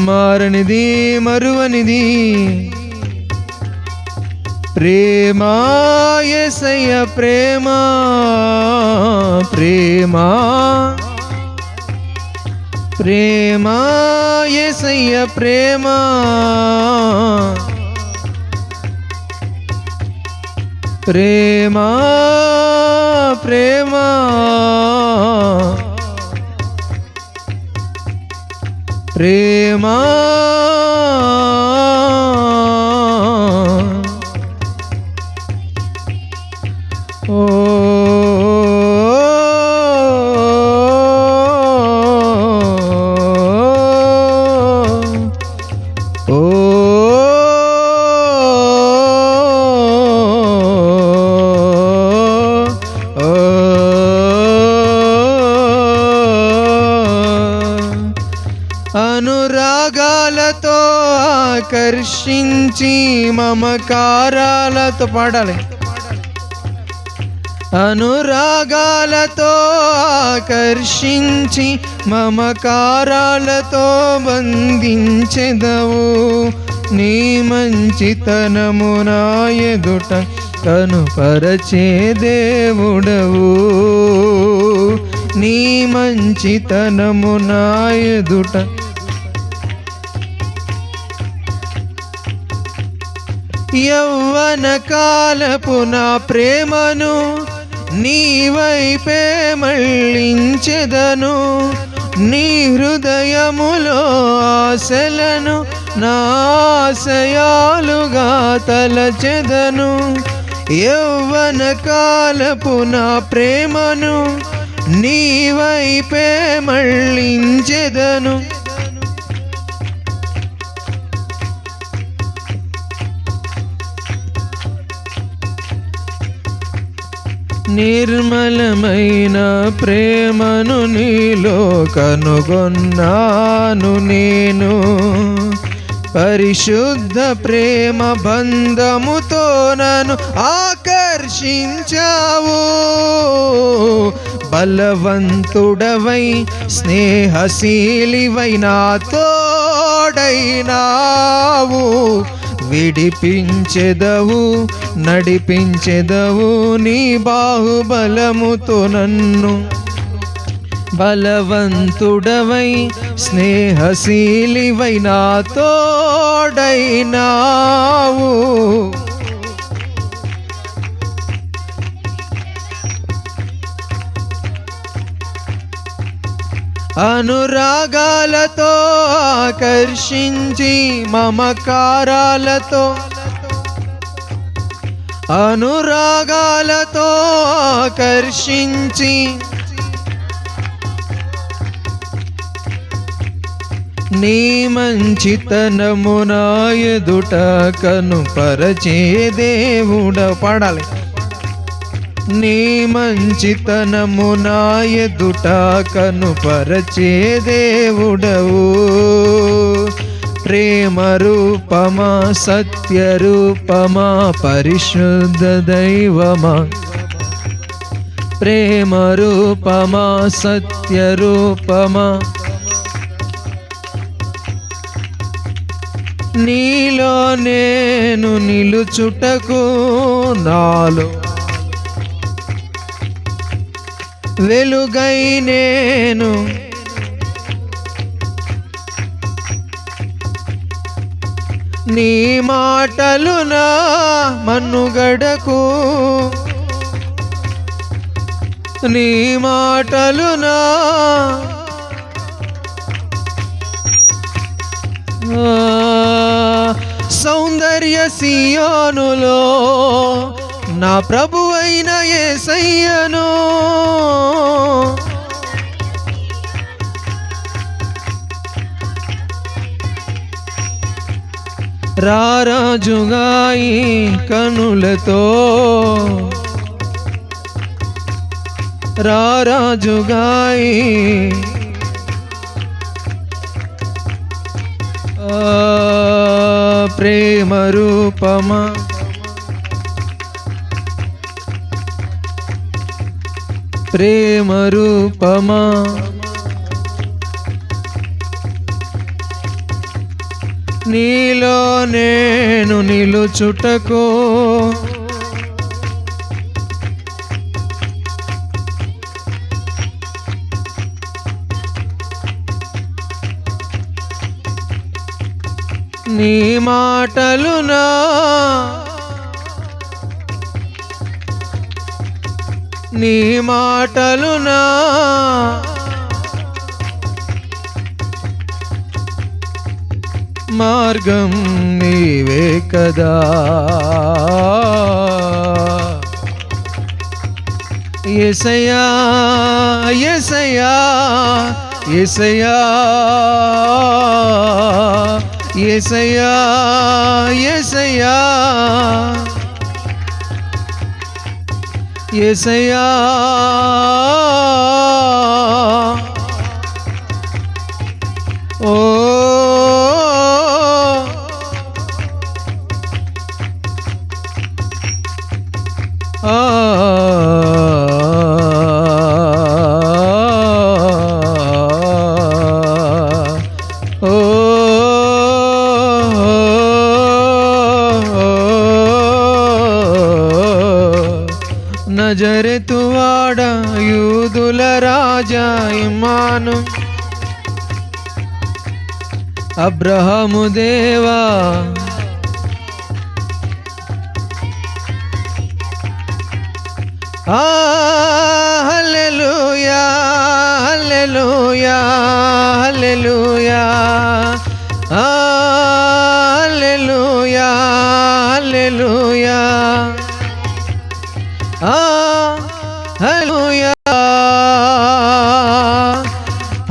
మారనిది మరువనిది. ప్రేమ యేసయ్య ప్రేమ, ప్రేమ, ప్రేమ యేసయ్య ప్రేమ, ప్రేమ, ప్రేమ, ప్రేమ. ఓ అనురాగాలతో ఆకర్షించి మమకారాలతో పాడాలి. అనురాగాలతో ఆకర్షించి మమకారాలతో బంధించెదవు, నీ మంచితనము నా ఎదుట కనుపరచే దేవుడవు, నీ మంచితనము నా ఎదుట. యవ్వన కాలపు నా ప్రేమను నీ వైపే మళ్ళించెదను, నీ హృదయములో ఆశలను నా ఆశయాలుగా తలచెదను. యవ్వన కాలపు నా ప్రేమను నీ వైపే మళ్ళించెదను. నిర్మలమైన ప్రేమను నీలో కనుగొన్నాను నేను, పరిశుద్ధ ప్రేమ బంధముతో నన్ను ఆకర్షించావు, బలవంతుడవై స్నేహశీలివై నా తోడైనావు, విడిపించెదవు నడిపించెదవు నీ బాహుబలముతో నన్ను, బలవంతుడవై స్నేహశీలివై నా తోడైనావు. అనురాగాలతో ఆకర్షించి మమకారాలతో, అనురాగాలతో ఆకర్షించి నీ మంచితనము నా ఎదుట కనుపరచే దేవుడ. పాడాలి. నీ మంచితనము నా ఎదుట కనుపరచే దేవుడవు. ప్రేమ రూపమా, సత్య రూపమా, పరిశుద్ధ దైవమా. ప్రేమ రూపమా, సత్య రూపమా, నీలో నేను నిలుచుటకు నాలో వెలుగై నేను నీ మాటలు నా మనుగడకు, నీ మాటలు నా సౌందర్య సియోనులో నా ప్రభువైన యేసయ్యను రారాజుగా ఈ కనులతో, రారాజుగా ఈ ప్రేమ రూపమా, ప్రేమ రూపమా, నీలో నేను నిలుచుటకు నీ మాటలు నా నీ మాటలు నా మార్గం నీవే కదా. యేసయ్యా యేసయ్యా యేసయ్యా యేసయ్యా యేసయ్యా యేసయ్యా ఓ నజరేతువాడ యూదుల రాజా ఇమ్మాను, అబ్రహాము దేవా హల్లెలూయా హల్లెలూయా హల్లెలూయా హల్లెలూయా హల్లెలూయా హల్లెలూయా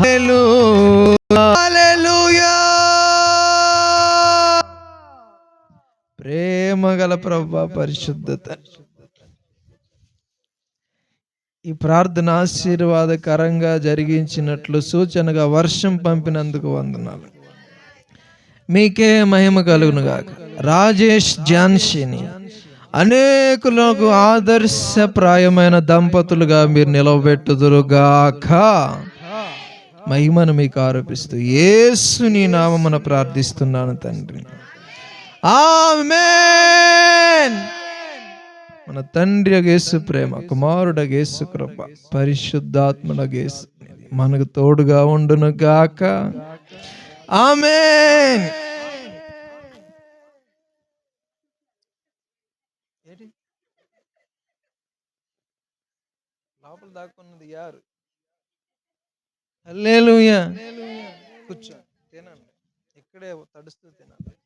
హల్లెలూయా. ప్రేమగల ప్రభువా, పరిశుద్ధత, ఈ ప్రార్థన ఆశీర్వాదకరంగా జరిగించినట్లు సూచనగా వర్షం పంపినందుకు వందనాలు. మీకే మహిమ కలుగునుగాక. రాజేష్ జాన్షిని అనేకులకు ఆదర్శప్రాయమైన దంపతులుగా మీరు నిలవబెట్టుదురుగాక. మహిమను మీకు ఆరోపిస్తూ యేసుని నామమున ప్రార్థిస్తున్నాను తండ్రి, ఆమేన్. మన తండ్రి యేసు ప్రేమ, కుమారుడ యేసు కృప, పరిశుద్ధాత్మడ యేసు మనకు తోడుగా ఉండును గాక. ఆమేన్. లోపల దాక్కున్నది యారు? హల్లెలూయా. కూర్చో, తినండి. ఇక్కడే తడుస్తూ తినాలి.